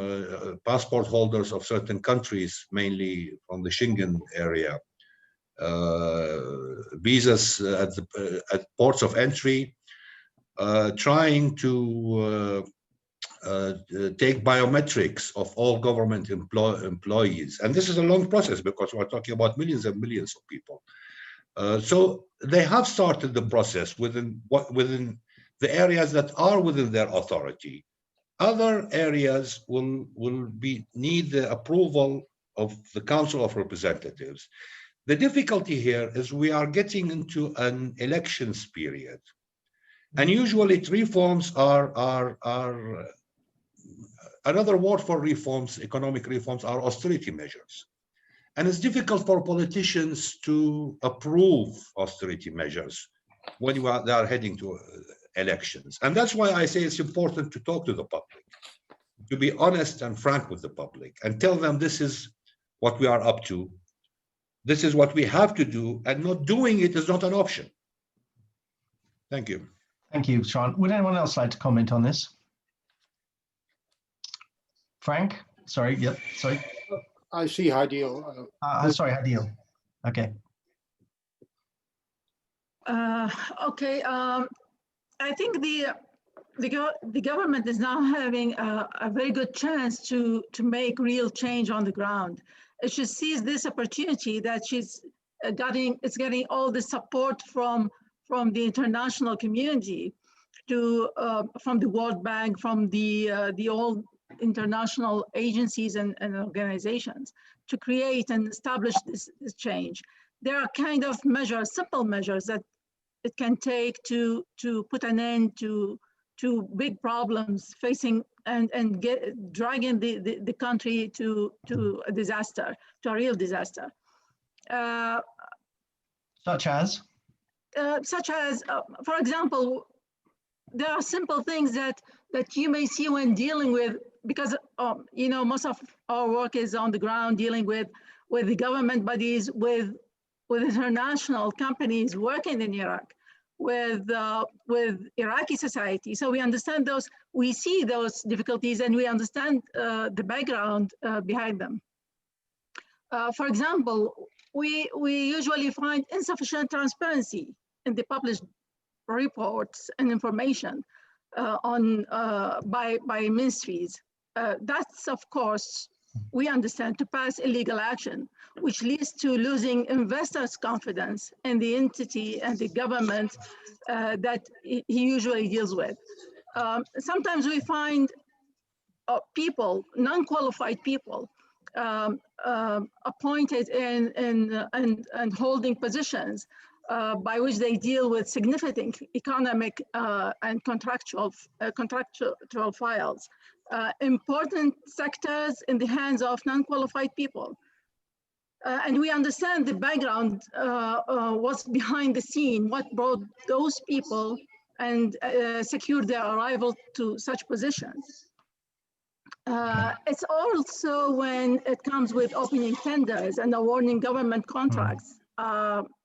passport holders of certain countries, mainly from the Schengen area, visas at ports of entry, trying to take biometrics of all government employees. And this is a long process because we're talking about millions and millions of people. So they have started the process within the areas that are within their authority. Other areas will need the approval of the Council of Representatives. The difficulty here is we are getting into an elections period. And usually reforms are another word for reforms, economic reforms, are austerity measures. And it's difficult for politicians to approve austerity measures when they are heading to elections. And that's why I say it's important to talk to the public, to be honest and frank with the public and tell them this is what we are up to. This is what we have to do, and not doing it is not an option. Thank you. Thank you, Sean. Would anyone else like to comment on this? Frank? Sorry, yep, sorry. I see Hadil. Sorry, Hadil. Okay. Okay. I think the government is now having a very good chance to make real change on the ground. It should seize this opportunity that it's getting all the support from the international community, from the World Bank, from the old international agencies and organizations to create and establish this change. There are kind of measures, simple measures that it can take to put an end to big problems facing and dragging the country to a disaster, to a real disaster. Such as? For example, there are simple things that you may see when dealing with, because you know, most of our work is on the ground dealing with the government bodies, with international companies working in Iraq, with Iraqi society. So we understand those, we see those difficulties, and we understand the background behind them. For example, we usually find insufficient transparency in the published reports and information by ministries. That's, of course, we understand, to pass illegal action, which leads to losing investors' confidence in the entity and the government that he usually deals with. Sometimes we find people, non-qualified people, appointed in holding positions by which they deal with significant economic and contractual files. Important sectors in the hands of non-qualified people. And we understand the background, what's behind the scene, what brought those people and secured their arrival to such positions. It's also when it comes with opening tenders and awarding government contracts,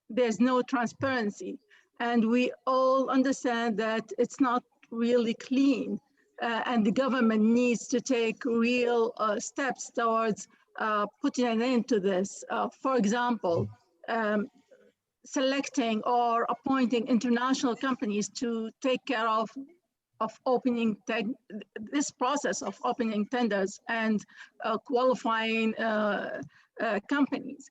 there's no transparency. And we all understand that it's not really clean, and the government needs to take real steps towards putting an end to this. For example, selecting or appointing international companies to take care of opening this process of opening tenders and qualifying companies.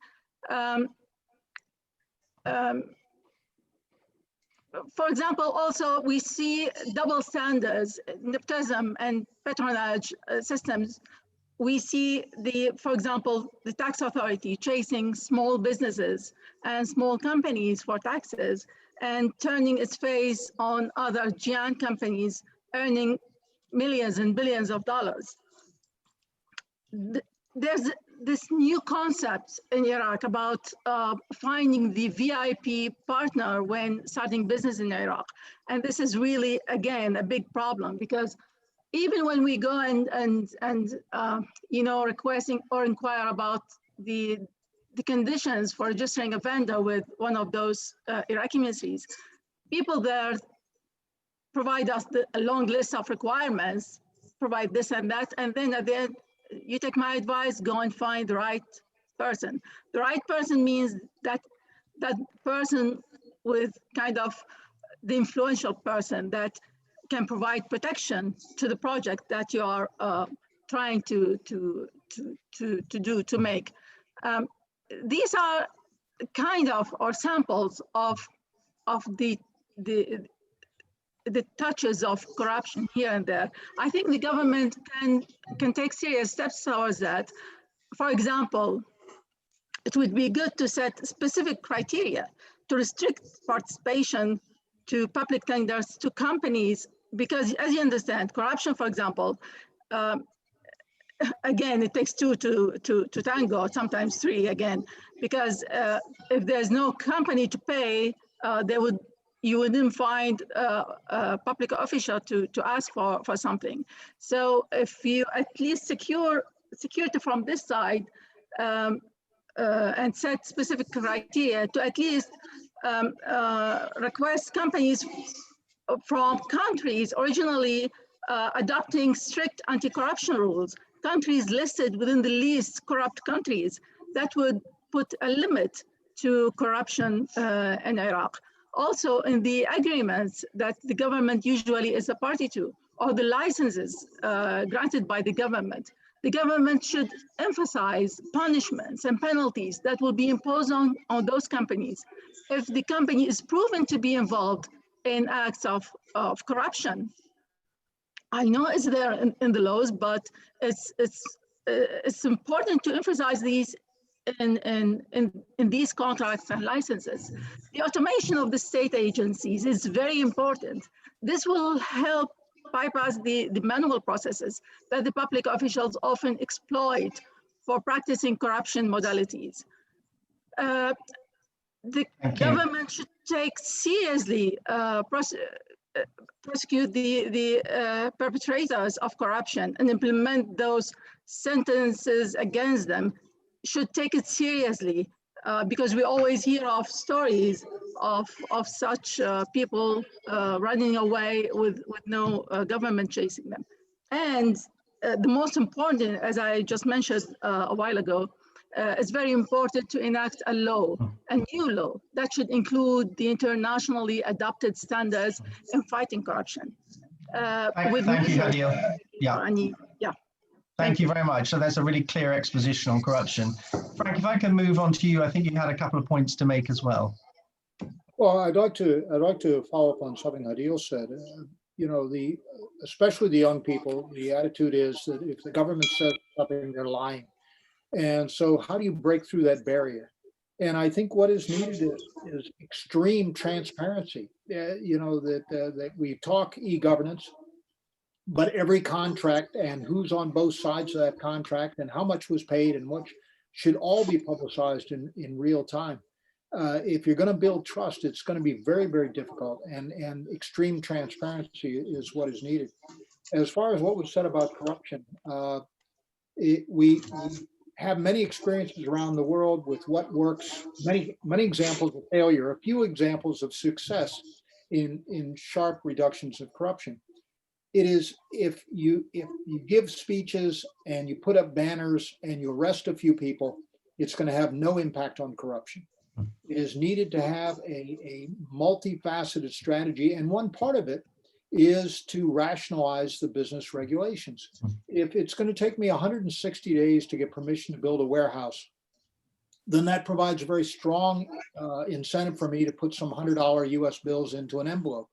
For example, also we see double standards, nepotism and patronage systems. We see for example, the tax authority chasing small businesses and small companies for taxes and turning its face on other giant companies earning millions and billions of dollars. There's this new concept in Iraq about finding the VIP partner when starting business in Iraq. And this is really, again, a big problem, because even when we go and requesting or inquire about the conditions for registering a vendor with one of those Iraqi ministries, people there provide us a long list of requirements, provide this and that, and then at the end, you take my advice, go and find the right person. The right person means that person with kind of the influential person that can provide protection to the project that you are trying to make. These are kind of or samples of the touches of corruption here and there. I think the government can take serious steps towards that. For example, it would be good to set specific criteria to restrict participation to public tenders to companies, because as you understand, corruption, for example, again, it takes two to tango, sometimes three again, because if there's no company to pay, you wouldn't find a public official to ask for something. So if you at least security from this side and set specific criteria to at least request companies from countries originally adopting strict anti-corruption rules, countries listed within the least corrupt countries, that would put a limit to corruption in Iraq. Also, in the agreements that the government usually is a party to, or the licenses granted by the government should emphasize punishments and penalties that will be imposed on those companies if the company is proven to be involved in acts of corruption. I know it's there in the laws, but it's important to emphasize these in these contracts and licenses. The automation of the state agencies is very important. This will help bypass the manual processes that the public officials often exploit for practicing corruption modalities. The government should take seriously prosecute the perpetrators of corruption and implement those sentences against them. Should take it seriously because we always hear of stories of such people running away with no government chasing them. And the most important, as I just mentioned a while ago, it's very important to enact a law, a new law that should include the internationally adopted standards in fighting corruption. Thank you, Hadil. Yeah. Thank you very much. So that's a really clear exposition on corruption. Frank, if I can move on to you, I think you had a couple of points to make as well. Well, I'd like to follow up on something Hadil said. Especially the young people, the attitude is that if the government says something, they're lying. And so how do you break through that barrier? And I think what is needed is extreme transparency. That we talk e-governance, but every contract and who's on both sides of that contract and how much was paid and what should all be publicized in real time. If you're going to build trust, it's going to be very, very difficult, and extreme transparency is what is needed. As far as what was said about corruption, we have many experiences around the world with what works, many examples of failure, a few examples of success in sharp reductions of corruption. It is if you give speeches and you put up banners and you arrest a few people, it's going to have no impact on corruption. It is needed to have a multifaceted strategy, and one part of it is to rationalize the business regulations. If it's going to take me 160 days to get permission to build a warehouse, then that provides a very strong incentive for me to put some $100 US bills into an envelope.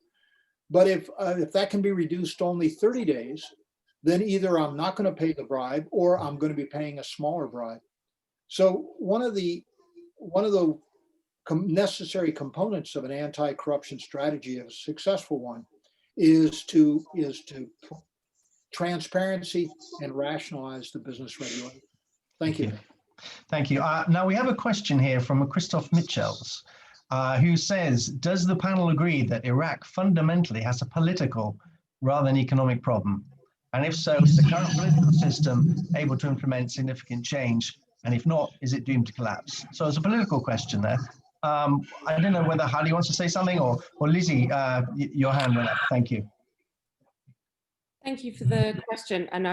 But if that can be reduced to only 30 days, then either I'm not going to pay the bribe or I'm going to be paying a smaller bribe. So one of the necessary components of an anti-corruption strategy, a successful one, is to transparency and rationalize the business regulation. Thank you. Thank you. Now we have a question here from Christoph Mitchells, who says, does the panel agree that Iraq fundamentally has a political rather than economic problem? And if so, is the current political system able to implement significant change? And if not, is it doomed to collapse? So it's a political question there. I don't know whether Hadi wants to say something, or Lizzie, your hand went up. Thank you. Thank you for the question. And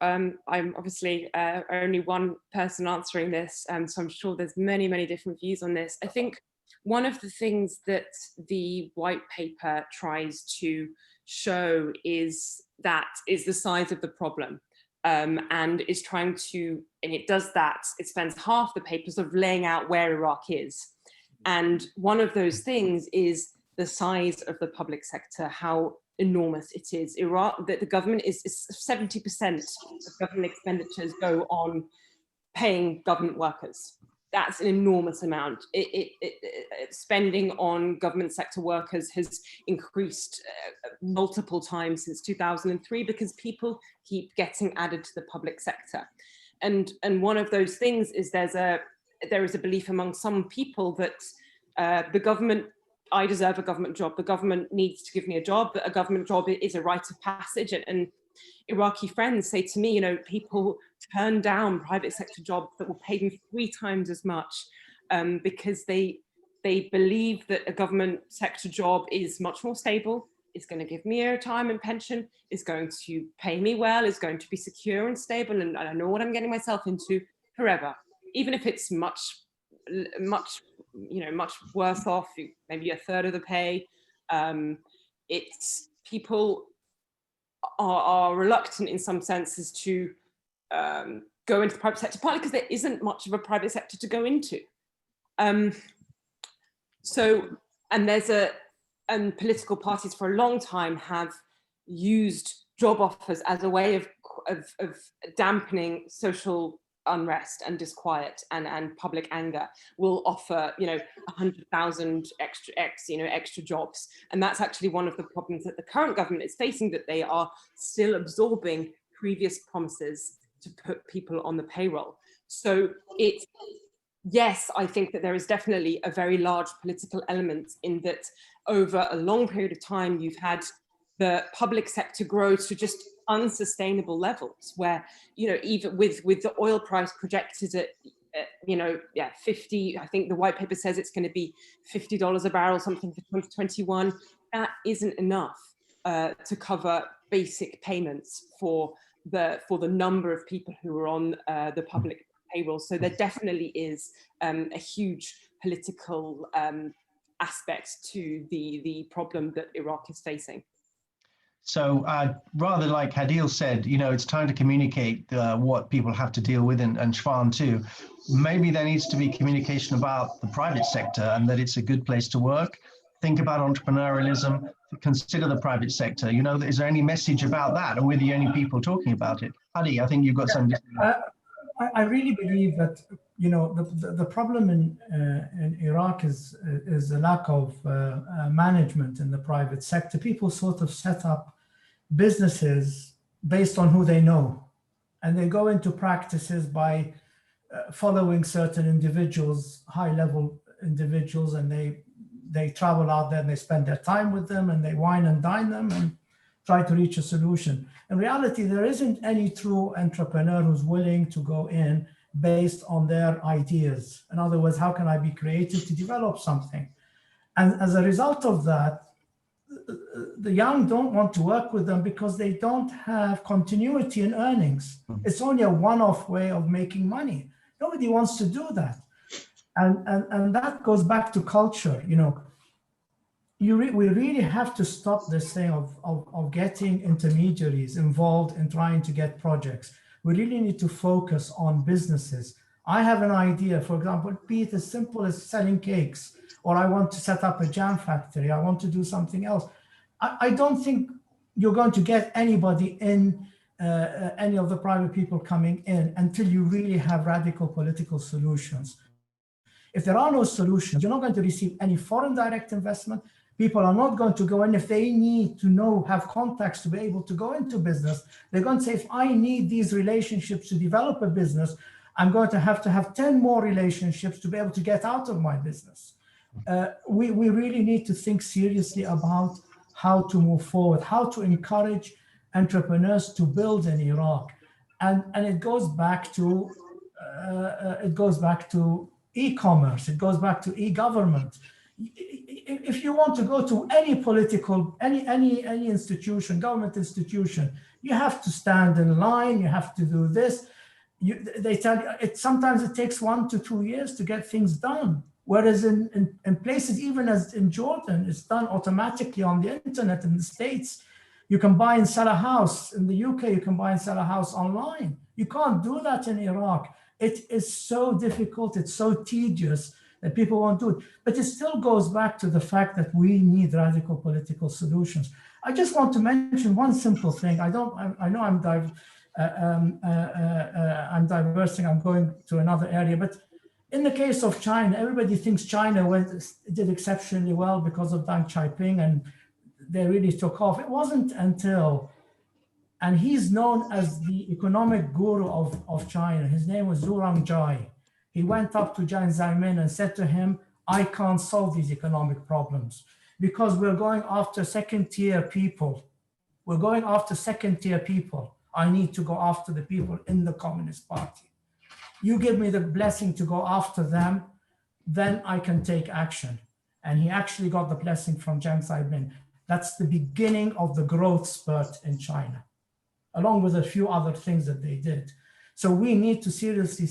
I'm obviously only one person answering this, so I'm sure there's many, many different views on this. I think one of the things that the white paper tries to show is the size of the problem, and is trying to, and it does that, it spends half the paper sort of laying out where Iraq is. And one of those things is the size of the public sector, how enormous it is. Iraq, the government is 70% of government expenditures go on paying government workers. That's an enormous amount. Spending on government sector workers has increased multiple times since 2003 because people keep getting added to the public sector. And one of those things is there is a belief among some people that the government, I deserve a government job. The government needs to give me a job. A government job is a rite of passage. And Iraqi friends say to me, you know, people turn down private sector jobs that will pay them 3 times as much because they believe that a government sector job is much more stable, is going to give me a retirement pension, is going to pay me well, is going to be secure and stable, and I know what I'm getting myself into forever. Even if it's much worse off, maybe a third of the pay. It's people are reluctant in some senses to go into the private sector, partly because there isn't much of a private sector to go into. And political parties for a long time have used job offers as a way of dampening social unrest and disquiet and public anger. Will offer, 100,000 extra jobs, and that's actually one of the problems that the current government is facing, that they are still absorbing previous promises to put people on the payroll. So yes, I think that there is definitely a very large political element in that. Over a long period of time, you've had the public sector grow to just unsustainable levels where, even with the oil price projected at 50, I think the white paper says it's going to be $50 a barrel, something for 2021. That isn't enough to cover basic payments for the number of people who are on the public payroll. So there definitely is a huge political aspect to the problem that Iraq is facing. So rather like Hadil said, it's time to communicate what people have to deal with, and Shwan too. Maybe there needs to be communication about the private sector and that it's a good place to work. Think about entrepreneurialism, consider the private sector. Is there any message about that, or were the only people talking about it? Hadi, I think you've got something. I really believe that the problem in Iraq is a lack of management in the private sector. People sort of set up businesses based on who they know, and they go into practices by following certain individuals, high-level individuals, and they travel out there and they spend their time with them and they wine and dine them and try to reach a solution. In reality, there isn't any true entrepreneur who's willing to go in based on their ideas. In other words, how can I be creative to develop something? And as a result of that, the young don't want to work with them because they don't have continuity in earnings. It's only a one-off way of making money. Nobody wants to do that. And that goes back to culture. You know, we really have to stop this thing of getting intermediaries involved in trying to get projects. We really need to focus on businesses. I have an idea, for example, be it as simple as selling cakes, or I want to set up a jam factory, I want to do something else. I don't think you're going to get anybody in, any of the private people coming in until you really have radical political solutions. If there are no solutions, you're not going to receive any foreign direct investment. People are not going to go in. If they need to have contacts to be able to go into business, they're going to say, if I need these relationships to develop a business, I'm going to have 10 more relationships to be able to get out of my business. We really need to think seriously about how to move forward, how to encourage entrepreneurs to build in Iraq. And it goes back to e-commerce, it goes back to e-government. If you want to go to any institution, government institution, you have to stand in line, you have to do this. They tell you, sometimes it takes 1 to 2 years to get things done. Whereas in places, even as in Jordan, it's done automatically on the internet. In the States, you can buy and sell a house. In the UK, you can buy and sell a house online. You can't do that in Iraq. It is so difficult, it's so tedious that people won't do it. But it still goes back to the fact that we need radical political solutions. I just want to mention one simple thing. I know I'm diversing, I'm going to another area, but in the case of China, everybody thinks China did exceptionally well because of Deng Xiaoping and they really took off. It wasn't until, and he's known as the economic guru of China. His name was Zhu Rongzhai. He went up to Jiang Zemin and said to him, I can't solve these economic problems because we're going after second-tier people. We're going after second-tier people. I need to go after the people in the Communist Party. You give me the blessing to go after them, then I can take action. And he actually got the blessing from Jiang Zemin. That's the beginning of the growth spurt in China, along with a few other things that they did. So we need to seriously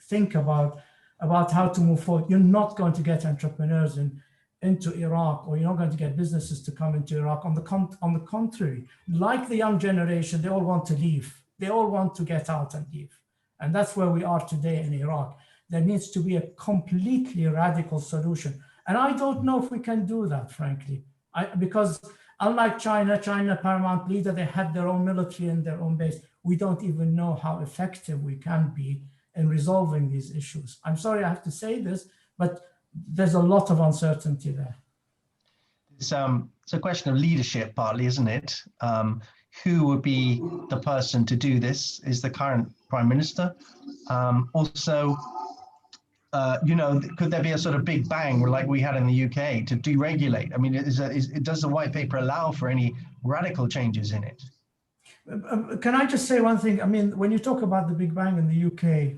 think about how to move forward. You're not going to get entrepreneurs into Iraq, or you're not going to get businesses to come into Iraq. On the contrary, like the young generation, they all want to leave. They all want to get out and leave. And that's where we are today in Iraq. There needs to be a completely radical solution. And I don't know if we can do that, frankly, because unlike China, paramount leader, they had their own military and their own base. We don't even know how effective we can be in resolving these issues. I'm sorry I have to say this, but there's a lot of uncertainty there. It's a question of leadership partly, isn't it? Who would be the person to do this? Is the current Prime Minister. Also, could there be a sort of big bang like we had in the UK to deregulate? I mean, does the white paper allow for any radical changes in it? Can I just say one thing? I mean, when you talk about the big bang in the UK,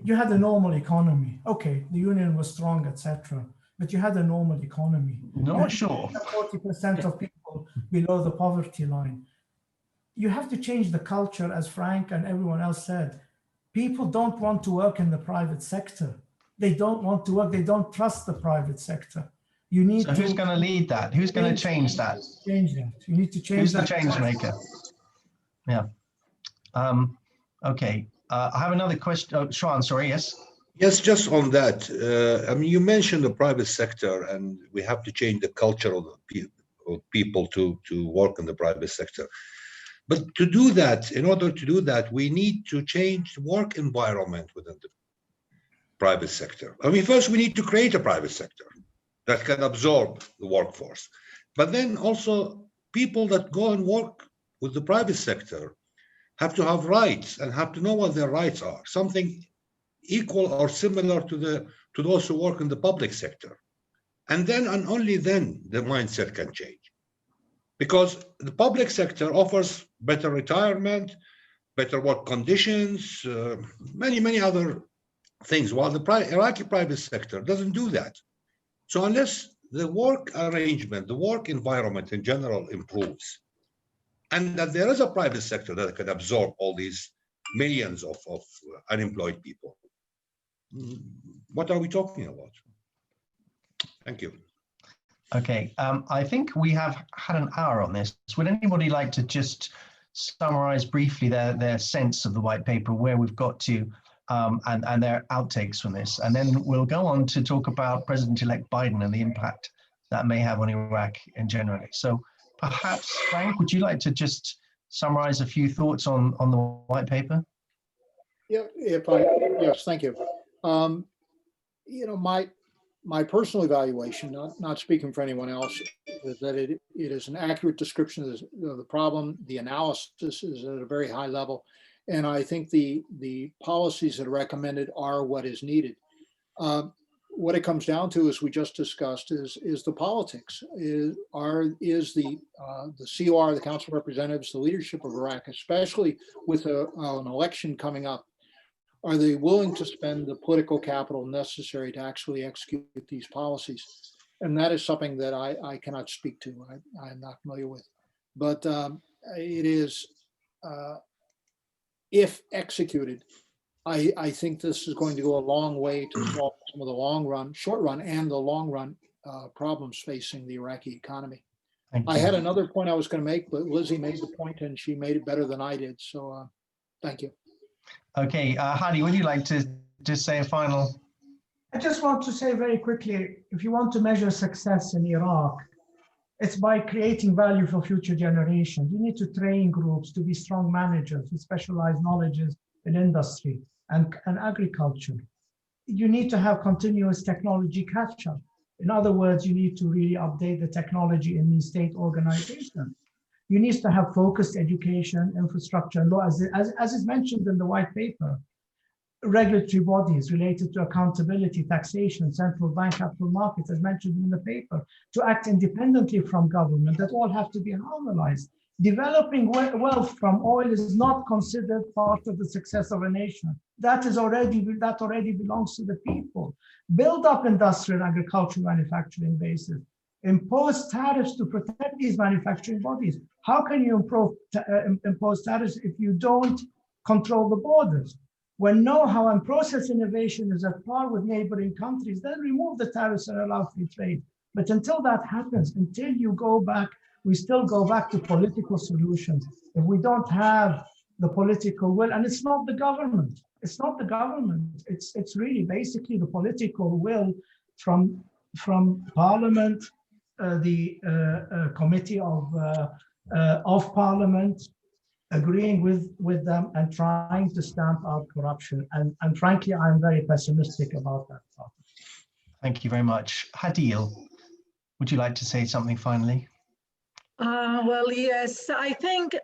you had a normal economy. Okay, the union was strong, etc. But you had a normal economy. Not sure. 40% of people below the poverty line. You have to change the culture, as Frank and everyone else said. People don't want to work in the private sector. They don't want to work. They don't trust the private sector. You need so who's going to lead that? Who's going to change that? Change that. You need to change Who's that. the change maker? Yeah. Okay. I have another question. Oh, Shwan, sorry, yes? Yes, just on that. I mean, you mentioned the private sector, and we have to change the culture of people to work in the private sector. But to do that, in order to do that, we need to change the work environment within the private sector. I mean, first we need to create a private sector that can absorb the workforce. But then also people that go and work with the private sector have to have rights and have to know what their rights are. Something equal or similar to those who work in the public sector. And then and only then the mindset can change. Because the public sector offers better retirement, better work conditions, many other things, while the Iraqi private sector doesn't do that. So unless the work arrangement, the work environment in general improves, and that there is a private sector that can absorb all these millions of unemployed people, what are we talking about? Thank you. Okay, I think we have had an hour on this. Would anybody like to just summarize briefly their sense of the white paper, where we've got to, and their outtakes from this? And then we'll go on to talk about President-elect Biden and the impact that may have on Iraq in general. So perhaps, Frank, would you like to just summarize a few thoughts on the white paper? Yeah, yes, thank you. You know, my personal evaluation, not speaking for anyone else, is that it is an accurate description of the problem. The analysis is at a very high level. And I think the policies that are recommended are what is needed. What it comes down to, as we just discussed, is the politics. Is the COR, the Council of Representatives, the leadership of Iraq, especially with an election coming up, are they willing to spend the political capital necessary to actually execute these policies? And that is something that I cannot speak to. I'm not familiar with. But it is, if executed, I think this is going to go a long way to solve some of the long run, short run, and the long run problems facing the Iraqi economy. I had another point I was going to make, but Lizzie made the point and she made it better than I did. So thank you. Okay, Hadi, would you like to just say a final? I just want to say very quickly, if you want to measure success in Iraq, it's by creating value for future generations. You need to train groups to be strong managers with specialized knowledges in industry and agriculture. You need to have continuous technology catch-up. In other words, you need to really update the technology in these state organizations. You need to have focused education, infrastructure, and law, as is mentioned in the white paper. Regulatory bodies related to accountability, taxation, central bank, capital markets, as mentioned in the paper, to act independently from government, that all have to be harmonized. Developing wealth from oil is not considered part of the success of a nation. That already belongs to the people. Build up industrial, agricultural, manufacturing bases. Impose tariffs to protect these manufacturing bodies. How can you impose tariffs if you don't control the borders? When know-how and process innovation is at par with neighboring countries, then remove the tariffs and allow free trade. But until that happens, until you go back, we still go back to political solutions. If we don't have the political will, and it's not the government, it's really basically the political will from Parliament, the committee of Parliament, agreeing with them and trying to stamp out corruption. And frankly, I'm very pessimistic about that topic. Thank you very much. Hadil, would you like to say something finally? Well, yes, I think,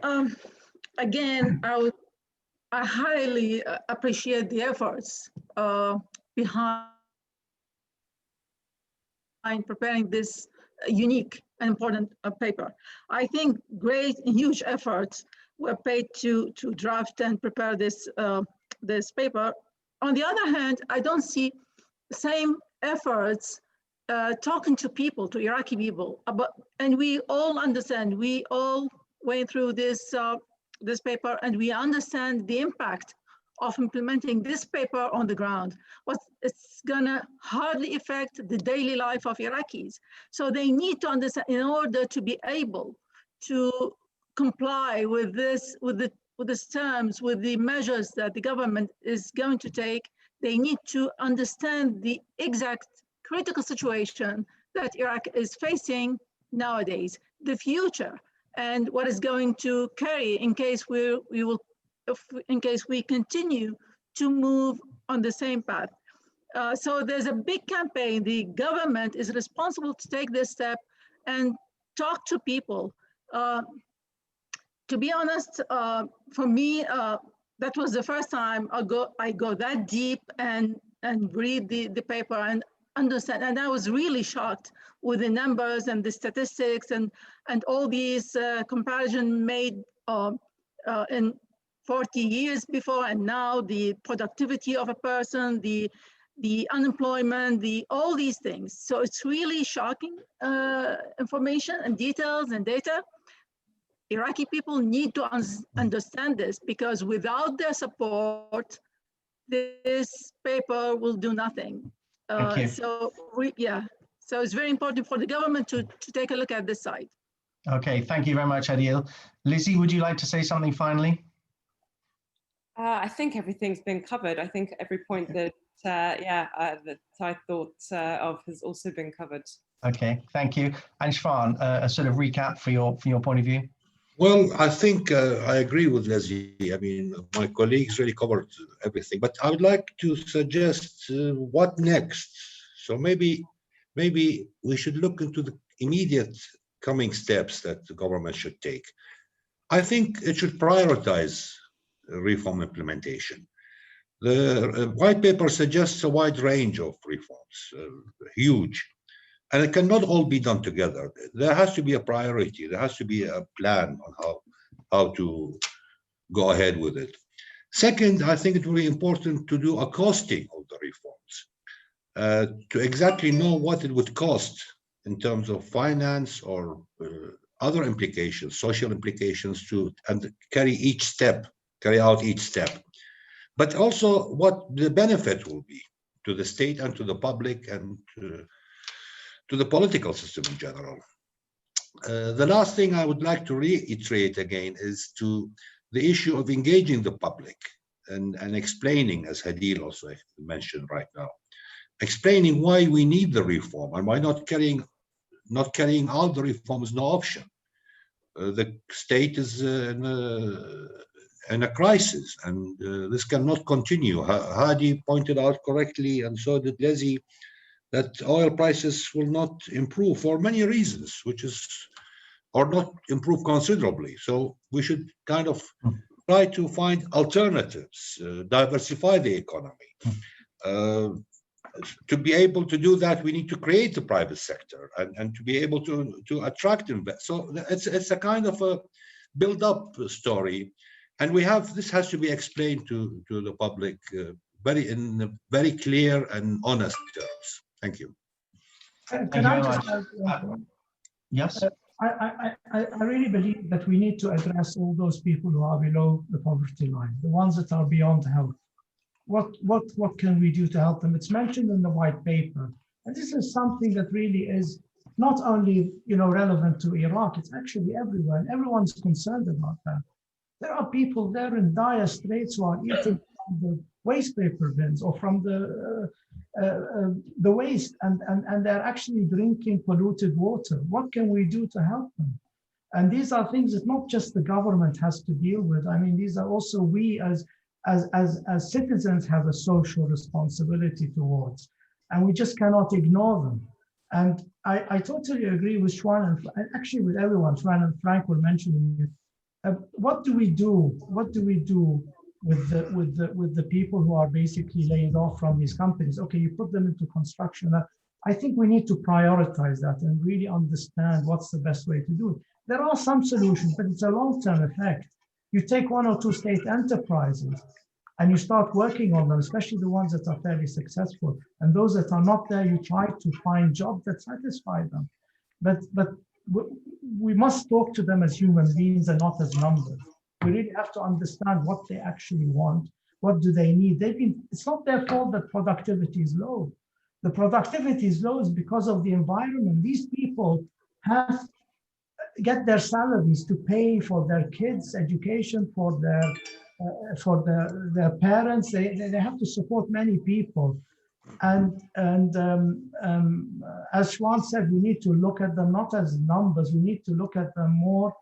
again, I highly appreciate the efforts behind preparing this unique and important paper. I think huge efforts were paid to draft and prepare this paper. On the other hand, I don't see the same efforts talking to people, to Iraqi people, and we all understand, we all went through this paper, and we understand the impact of implementing this paper on the ground. It's gonna hardly affect the daily life of Iraqis. So they need to understand, in order to be able to comply with this, with these terms, with the measures that the government is going to take, they need to understand the exact critical situation that Iraq is facing nowadays, the future, and what is going to carry in case in case we continue to move on the same path. So there's a big campaign. The government is responsible to take this step and talk to people. To be honest, for me, that was the first time I go that deep and read the paper and understand. And I was really shocked with the numbers and the statistics and all these comparison made in 40 years before and now, the productivity of a person, the unemployment, all these things. So it's really shocking information and details and data. Iraqi people need to understand this, because without their support, this paper will do nothing. Thank you. So it's very important for the government to take a look at this side. Okay, thank you very much, Adil. Lizzie, would you like to say something finally? I think everything's been covered. I think every point that that I thought of has also been covered. Okay, thank you. And Shfan, a sort of recap for your point of view. Well, I think I agree with Leslie. I mean, my colleagues really covered everything, but I would like to suggest what next. So maybe we should look into the immediate coming steps that the government should take. I think it should prioritize reform implementation. The white paper suggests a wide range of reforms, huge. And it cannot all be done together. There has to be a priority. There has to be a plan on how to go ahead with it. Second, I think it will be important to do a costing of the reforms, to exactly know what it would cost in terms of finance or other implications, social implications, and carry out each step. But also what the benefit will be to the state and to the public and to the political system in general. The last thing I would like to reiterate again is to the issue of engaging the public and explaining, as Hadil also mentioned right now, explaining why we need the reform and why not carrying out the reform is no option. The state is in a crisis, and this cannot continue. Hadi pointed out correctly, and so did Leslie, that oil prices will not improve for many reasons, or not improve considerably. So we should kind of try to find alternatives, diversify the economy. To be able to do that, we need to create the private sector and to be able to attract investors. So it's a kind of a build-up story, and this has to be explained to the public in very clear and honest terms. Thank you. Can I just Yes. I really believe that we need to address all those people who are below the poverty line, the ones that are beyond health. What can we do to help them? It's mentioned in the white paper, and this is something that really is not only relevant to Iraq. It's actually everywhere, and everyone's concerned about that. There are people there in dire straits who are eating from the waste paper bins or from the waste, and they're actually drinking polluted water. What can we do to help them? And these are things that not just the government has to deal with. I mean, these are also we as citizens have a social responsibility towards, and we just cannot ignore them. And I totally agree with Shwan and actually with everyone. Shwan and Frank were mentioning it. What do we do? What do we do with the people who are basically laid off from these companies? Okay, you put them into construction. I think we need to prioritize that and really understand what's the best way to do it. There are some solutions, but it's a long-term effect. You take one or two state enterprises and you start working on them, especially the ones that are fairly successful. And those that are not there, you try to find jobs that satisfy them. But we must talk to them as human beings and not as numbers. We really have to understand what they actually want. What do they need? It's not their fault that productivity is low. The productivity is low is because of the environment. These people get their salaries to pay for their kids' education, for their parents. They have to support many people. And as Shwan said, we need to look at them not as numbers. We need to look at them more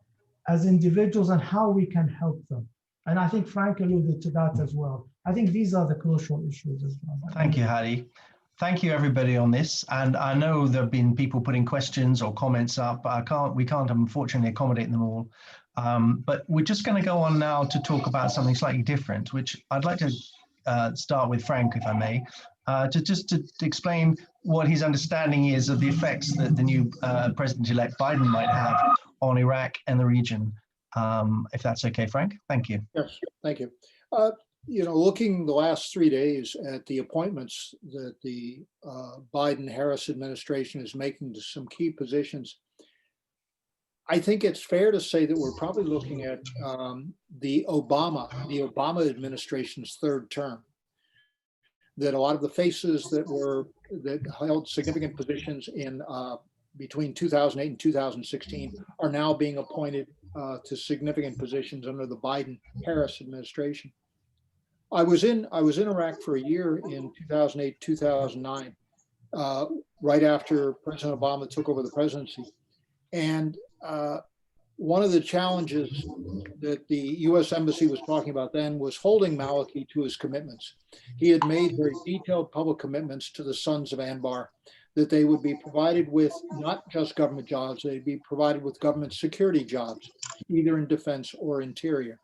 as individuals and how we can help them. And I think Frank alluded to that as well. I think these are the crucial issues as well. Thank you, Hadi. Thank you, everybody, on this. And I know there have been people putting questions or comments up, but we can't unfortunately accommodate them all. But we're just going to go on now to talk about something slightly different, which I'd like to start with Frank, if I may, to explain what his understanding is of the effects that the new President-elect Biden might have on Iraq and the region, if that's okay, Frank. Thank you. Yes, thank you. You know, looking the last 3 days at the appointments that the Biden-Harris administration is making to some key positions, I think it's fair to say that we're probably looking at the Obama administration's third term. That a lot of the faces that held significant positions in between 2008 and 2016 are now being appointed to significant positions under the Biden-Harris administration. I was in Iraq for a year in 2008, 2009, right after President Obama took over the presidency. And one of the challenges that the U.S. Embassy was talking about then was holding Maliki to his commitments. He had made very detailed public commitments to the sons of Anbar that they would be provided with not just government jobs, they'd be provided with government security jobs, either in defense or interior.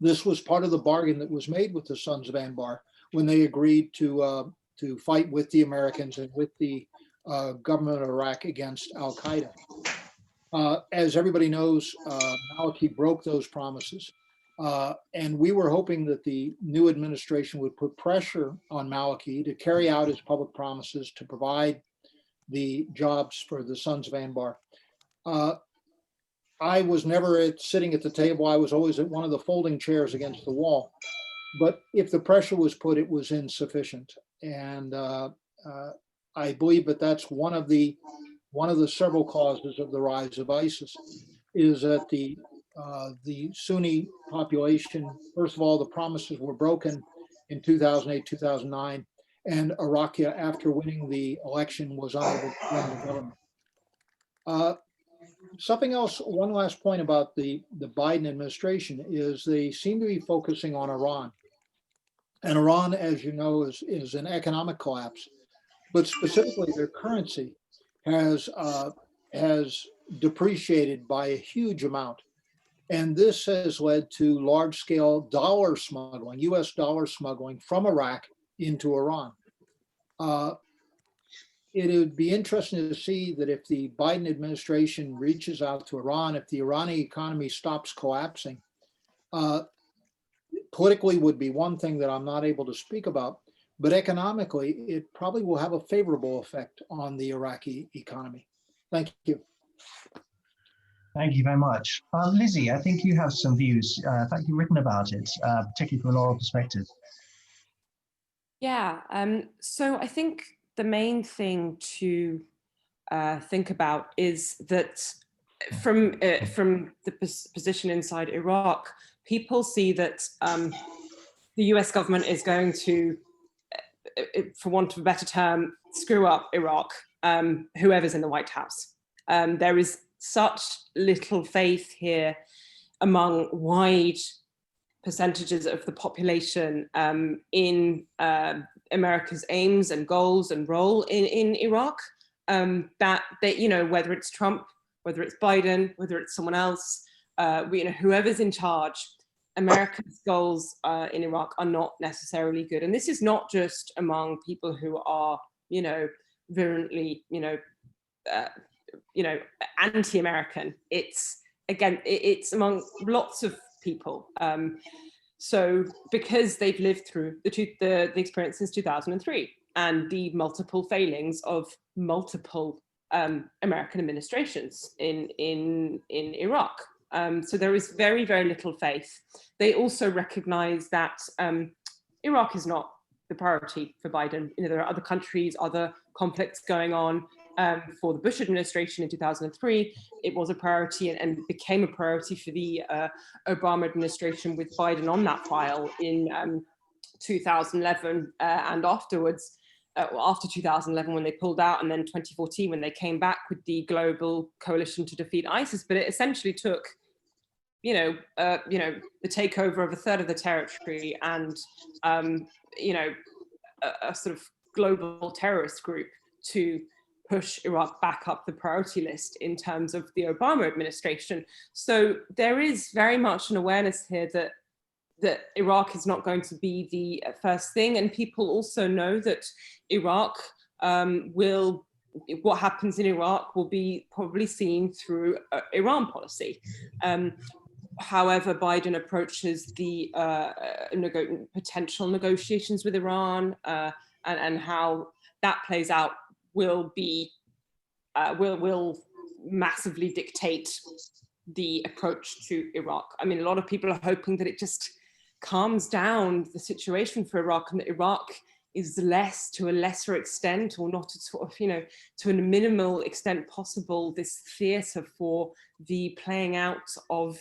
This was part of the bargain that was made with the sons of Anbar when they agreed to fight with the Americans and with the government of Iraq against al-Qaeda. As everybody knows, Maliki broke those promises. And we were hoping that the new administration would put pressure on Maliki to carry out his public promises to provide the jobs for the sons of Anbar. I was never sitting at the table. I was always at one of the folding chairs against the wall. But if the pressure was put, it was insufficient. And I believe that that's one of the several causes of the rise of ISIS, is that the Sunni population, first of all, the promises were broken in 2008, 2009, and Iraqi, after winning the election, was unable to run the government. Something else, one last point about the Biden administration is they seem to be focusing on Iran. And Iran, as you know, is an economic collapse, but specifically their currency has depreciated by a huge amount. And this has led to large-scale dollar smuggling, US dollar smuggling from Iraq into Iran. It would be interesting to see that if the Biden administration reaches out to Iran, if the Iranian economy stops collapsing, politically would be one thing that I'm not able to speak about, but economically, it probably will have a favorable effect on the Iraqi economy. Thank you. Thank you very much. Lizzie, I think you have some views. In fact, you've written about it, particularly from an oral perspective. Yeah, so I think the main thing to think about is that from the position inside Iraq, people see that the US government is going to, for want of a better term, screw up Iraq, whoever's in the White House. There is such little faith here among wide percentages of the population in America's aims and goals and role in Iraq, that they, you know, whether it's Trump, whether it's Biden, whether it's someone else, you know, whoever's in charge, America's goals in Iraq are not necessarily good. And this is not just among people who are, you know, virulently, you know, anti-American. It's, again, it's among lots of people. So because they've lived through the experience since 2003 and the multiple failings of multiple American administrations in Iraq. So there is very, very little faith. They also recognize that Iraq is not the priority for Biden. You know, there are other countries, other conflicts going on. For the Bush administration in 2003, it was a priority and became a priority for the Obama administration with Biden on that file in 2011 and afterwards, after 2011 when they pulled out, and then 2014 when they came back with the global coalition to defeat ISIS. But it essentially took, the takeover of a third of the territory and, a sort of global terrorist group to push Iraq back up the priority list in terms of the Obama administration. So there is very much an awareness here that Iraq is not going to be the first thing. And people also know that Iraq what happens in Iraq will be probably seen through Iran policy. However Biden approaches the potential negotiations with Iran and how that plays out will massively dictate the approach to Iraq. I mean, a lot of people are hoping that it just calms down the situation for Iraq, and that Iraq is to a lesser extent, or not sort of, to a minimal extent possible, this theatre for the playing out of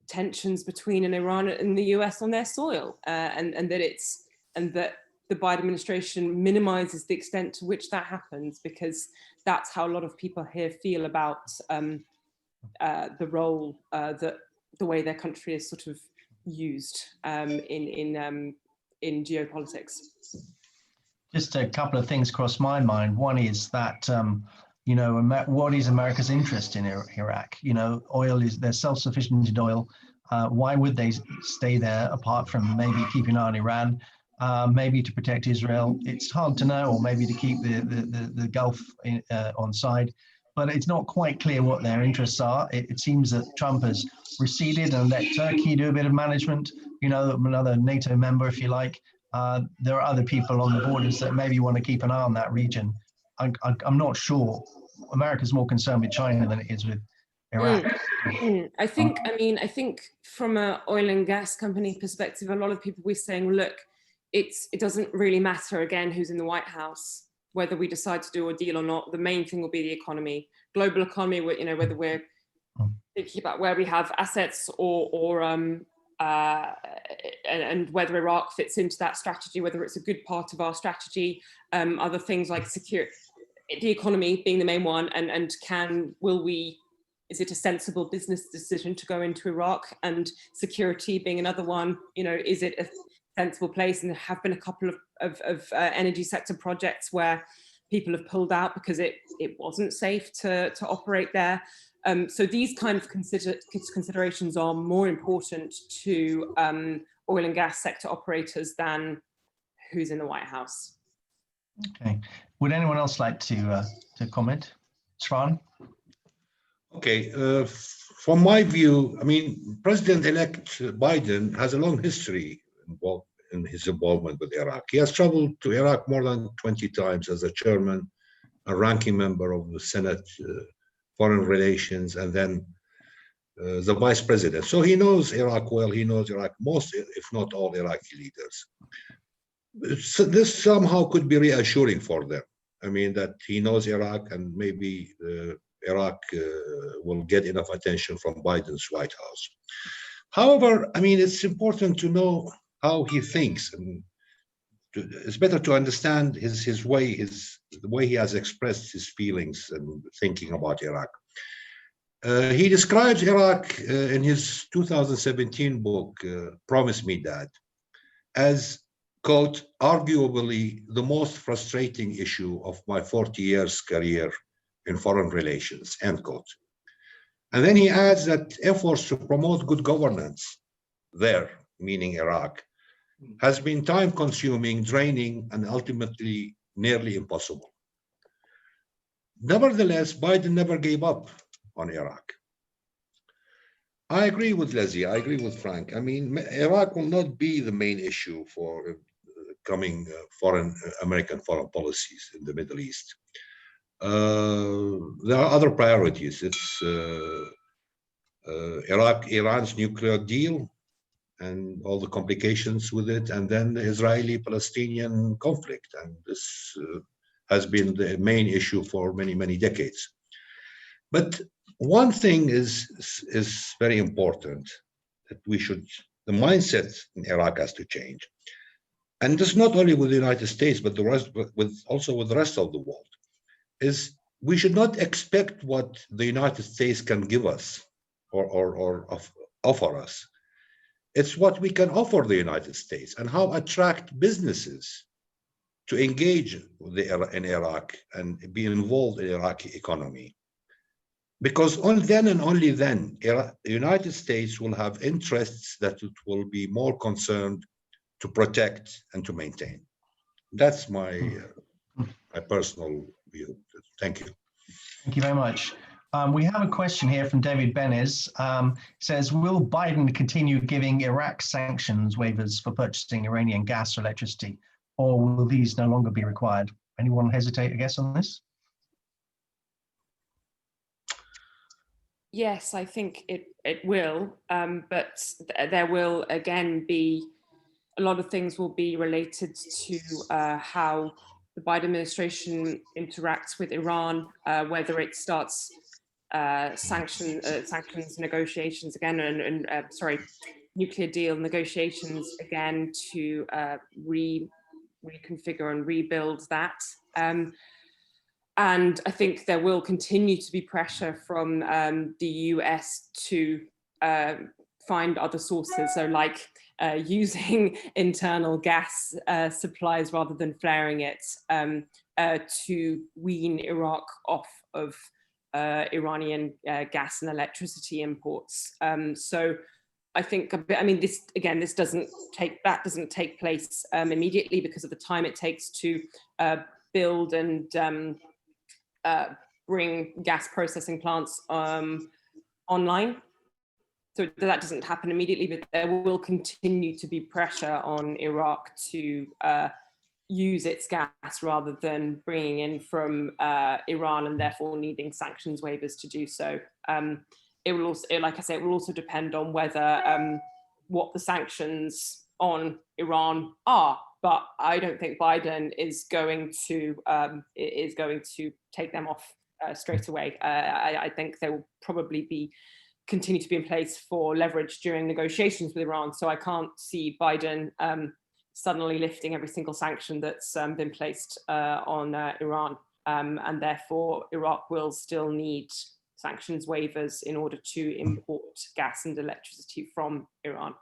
tensions between Iran and the US on their soil, and that the Biden administration minimizes the extent to which that happens, because that's how a lot of people here feel about the role that the way their country is sort of used in geopolitics. Just a couple of things cross my mind. One is that what is America's interest in Iraq? Oil they're self-sufficient in oil. Why would they stay there apart from maybe keeping an eye on Iran? Maybe to protect Israel. It's hard to know, or maybe to keep the Gulf on side, but it's not quite clear what their interests are. It seems that Trump has receded and let Turkey do a bit of management, another NATO member, if you like. There are other people on the borders that maybe want to keep an eye on that region. I'm not sure. America's more concerned with China than it is with Iraq. I think from an oil and gas company perspective, a lot of people were saying, look, it doesn't really matter, again, who's in the White House, whether we decide to do a deal or not. The main thing will be the economy, global economy, whether we're thinking about where we have assets and whether Iraq fits into that strategy, whether it's a good part of our strategy. Other things like the economy being the main one, and is it a sensible business decision to go into Iraq, and security being another one. Is it a sensible place? And there have been a couple of energy sector projects where people have pulled out because it wasn't safe to operate there. So these kind of considerations are more important to oil and gas sector operators than who's in the White House. Okay. Would anyone else like to comment? Shran? Okay. From my view, President-elect Biden has a long history in his involvement with Iraq. He has traveled to Iraq more than 20 times as a chairman, a ranking member of the Senate Foreign Relations, and then the vice president. So he knows Iraq well. He knows Iraq, most, if not all, Iraqi leaders. So this somehow could be reassuring for them. That he knows Iraq, and maybe Iraq will get enough attention from Biden's White House. However, it's important to know how he thinks, and it's better to understand the way he has expressed his feelings and thinking about Iraq. He describes Iraq in his 2017 book, Promise Me Dad, as, quote, arguably the most frustrating issue of my 40 years career in foreign relations, end quote. And then he adds that efforts to promote good governance there, meaning Iraq, has been time-consuming, draining, and ultimately nearly impossible. Nevertheless, Biden never gave up on Iraq. I agree with Leslie, I agree with Frank. Iraq will not be the main issue for coming American foreign policies in the Middle East. There are other priorities. It's Iran's nuclear deal and all the complications with it, and then the Israeli-Palestinian conflict. And this has been the main issue for many, many decades. But one thing is very important, that the mindset in Iraq has to change. And this not only with the United States, but also with the rest of the world, is we should not expect what the United States can give us or offer us. It's what we can offer the United States, and how attract businesses to engage in Iraq and be involved in the Iraqi economy. Because then and only then, the United States will have interests that it will be more concerned to protect and to maintain. That's my personal view. Thank you. Thank you very much. We have a question here from David Benes. Says, will Biden continue giving Iraq sanctions waivers for purchasing Iranian gas or electricity, or will these no longer be required? Anyone hesitate, I guess, on this? Yes, I think it will, but there will again be a lot of things will be related to how the Biden administration interacts with Iran, whether it starts sanctions negotiations again, and nuclear deal negotiations again to reconfigure and rebuild that. And I think there will continue to be pressure from the US to find other sources, so like using internal gas supplies rather than flaring it, to wean Iraq off of Iranian gas and electricity imports. So I think, I mean, this doesn't take place immediately because of the time it takes to build and bring gas processing plants online. So that doesn't happen immediately, but there will continue to be pressure on Iraq to use its gas rather than bringing in from Iran, and therefore needing sanctions waivers to do so. It will also, like I say, it will also depend on whether what the sanctions on Iran are. But I don't think Biden is going to take them off straight away. I think they will probably continue to be in place for leverage during negotiations with Iran. So I can't see Biden suddenly lifting every single sanction that's been placed on Iran, and therefore Iraq will still need sanctions waivers in order to import gas and electricity from Iran.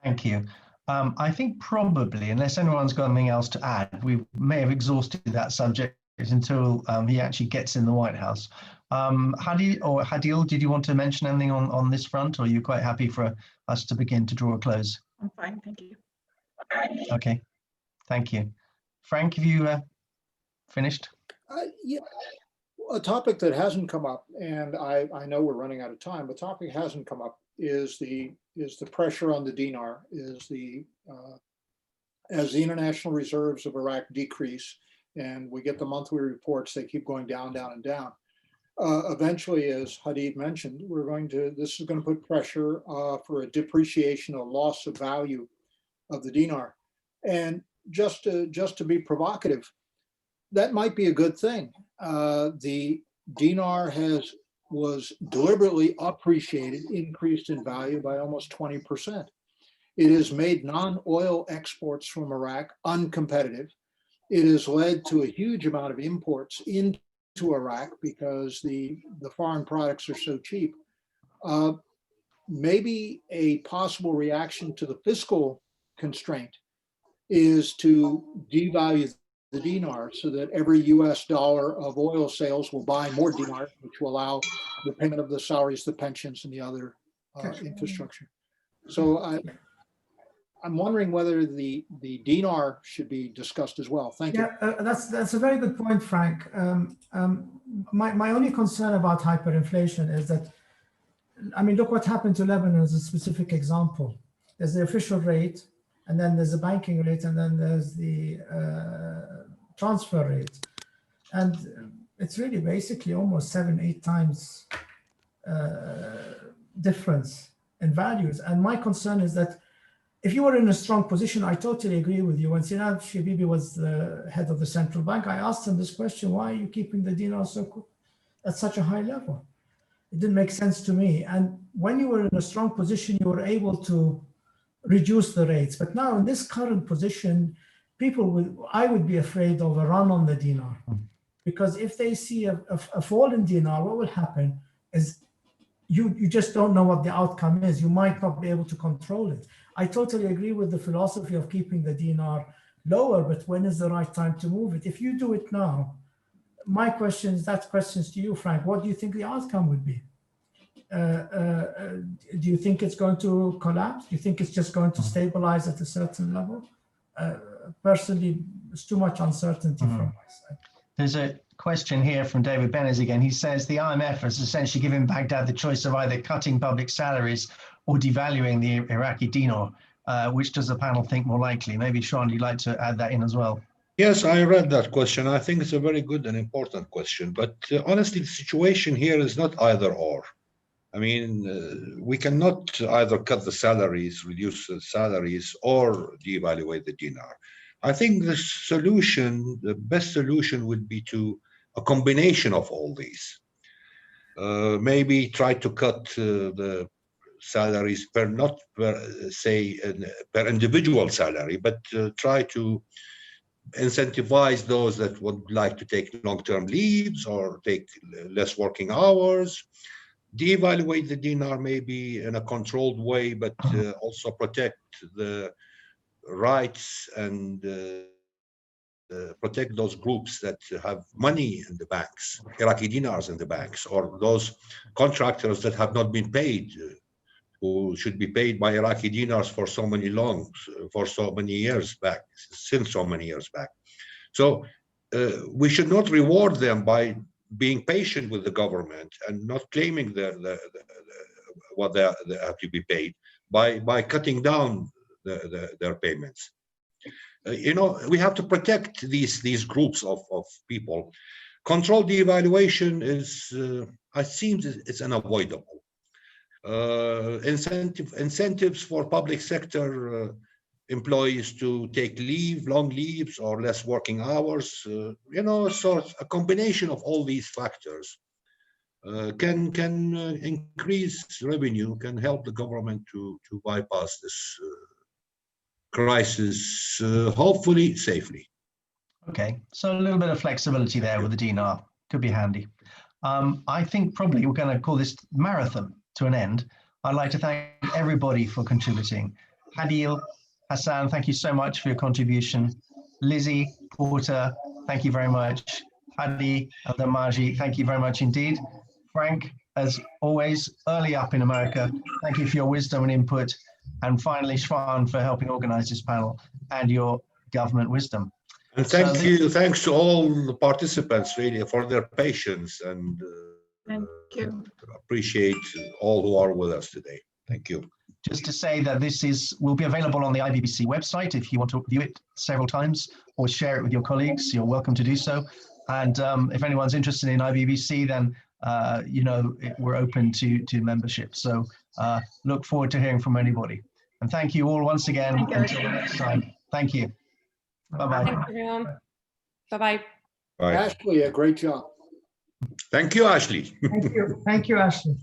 Thank you. I think probably, unless anyone's got anything else to add, we may have exhausted that subject until he actually gets in the White House. Hadil, did you want to mention anything on this front, or are you quite happy for us to begin to draw a close? I'm fine, thank you. Okay, thank you. Frank, have you finished? Yeah, a topic that hasn't come up, and I know we're running out of time, but topic hasn't come up is the pressure on the dinar, as the international reserves of Iraq decrease, and we get the monthly reports, they keep going down, down, and down. Eventually, as Hadid mentioned, this is going to put pressure for a depreciation, a loss of value of the dinar. And just to be provocative, that might be a good thing. The dinar was deliberately appreciated, increased in value by almost 20%. It has made non-oil exports from Iraq uncompetitive. It has led to a huge amount of imports into Iraq because the foreign products are so cheap. Maybe a possible reaction to the fiscal constraint is to devalue the dinar so that every US dollar of oil sales will buy more dinar, which will allow the payment of the salaries, the pensions, and the other infrastructure. So I'm wondering whether the dinar should be discussed as well. Thank you. Yeah, that's a very good point, Frank. My only concern about hyperinflation is that, I mean, look what happened to Lebanon as a specific example. There's the official rate, and then there's the banking rate, and then there's the transfer rate. And it's really basically almost 7-8 times difference in values. And my concern is that if you were in a strong position, I totally agree with you. When Sinad Shabibi was the head of the central bank, I asked him this question: why are you keeping the dinar at such a high level? It didn't make sense to me. And when you were in a strong position, you were able to reduce the rates. But now in this current position, I would be afraid of a run on the dinar, because if they see a fall in dinar, what will happen is you just don't know what the outcome is. You might not be able to control it. I totally agree with the philosophy of keeping the dinar lower, but when is the right time to move it? If you do it now, my questions to you, Frank. What do you think the outcome would be? Do you think it's going to collapse? Do you think it's just going to stabilize at a certain level? Personally, it's too much uncertainty from my side. There's a question here from David Benez again. He says the IMF has essentially given Baghdad the choice of either cutting public salaries or devaluing the Iraqi dinar. Which does the panel think more likely? Maybe Sean, you'd like to add that in as well. Yes, I read that question. I think it's a very good and important question. But honestly, the situation here is not either or. I mean, we cannot either cut the salaries, reduce the salaries, or devaluate the dinar. I think the solution, the best solution would be a combination of all these. Maybe try to cut the salaries not per individual salary, but try to incentivize those that would like to take long-term leaves or take less working hours. Devaluate the dinar maybe in a controlled way, but also protect the rights and protect those groups that have money in the banks, Iraqi dinars in the banks, or those contractors that have not been paid, who should be paid by Iraqi dinars for so many years back, since so many years back. So we should not reward them by being patient with the government and not claiming what they have to be paid by cutting down their payments. You know, we have to protect these groups of people. Control devaluation is, it seems, it's unavoidable. Incentives for public sector employees to take leave, long leaves, or less working hours. You know, so a combination of all these factors can increase revenue, can help the government to bypass this crisis, hopefully safely. Okay, so a little bit of flexibility there with the dinar could be handy. I think probably we're going to call this marathon to an end. I'd like to thank everybody for contributing. Hadil, Hassan, thank you so much for your contribution. Lizzie, Porter, thank you very much. Hadi, Al-Damaji, thank you very much indeed. Frank, as always, early up in America, thank you for your wisdom and input. And finally, Shwan, for helping organize this panel and your government wisdom. And thanks to all the participants really for their patience, and Thank you. Appreciate all who are with us today. Thank you. Just to say that this will be available on the IBBC website. If you want to view it several times or share it with your colleagues, you're welcome to do so. And if anyone's interested in IBBC, then you know, we're open to membership. So look forward to hearing from anybody. And thank you all once again. Until next time. Thank you. Bye-bye. Thanks, everyone. Bye-bye. Bye. Ashley, a great job. Thank you, Ashley. Thank you, Ashley.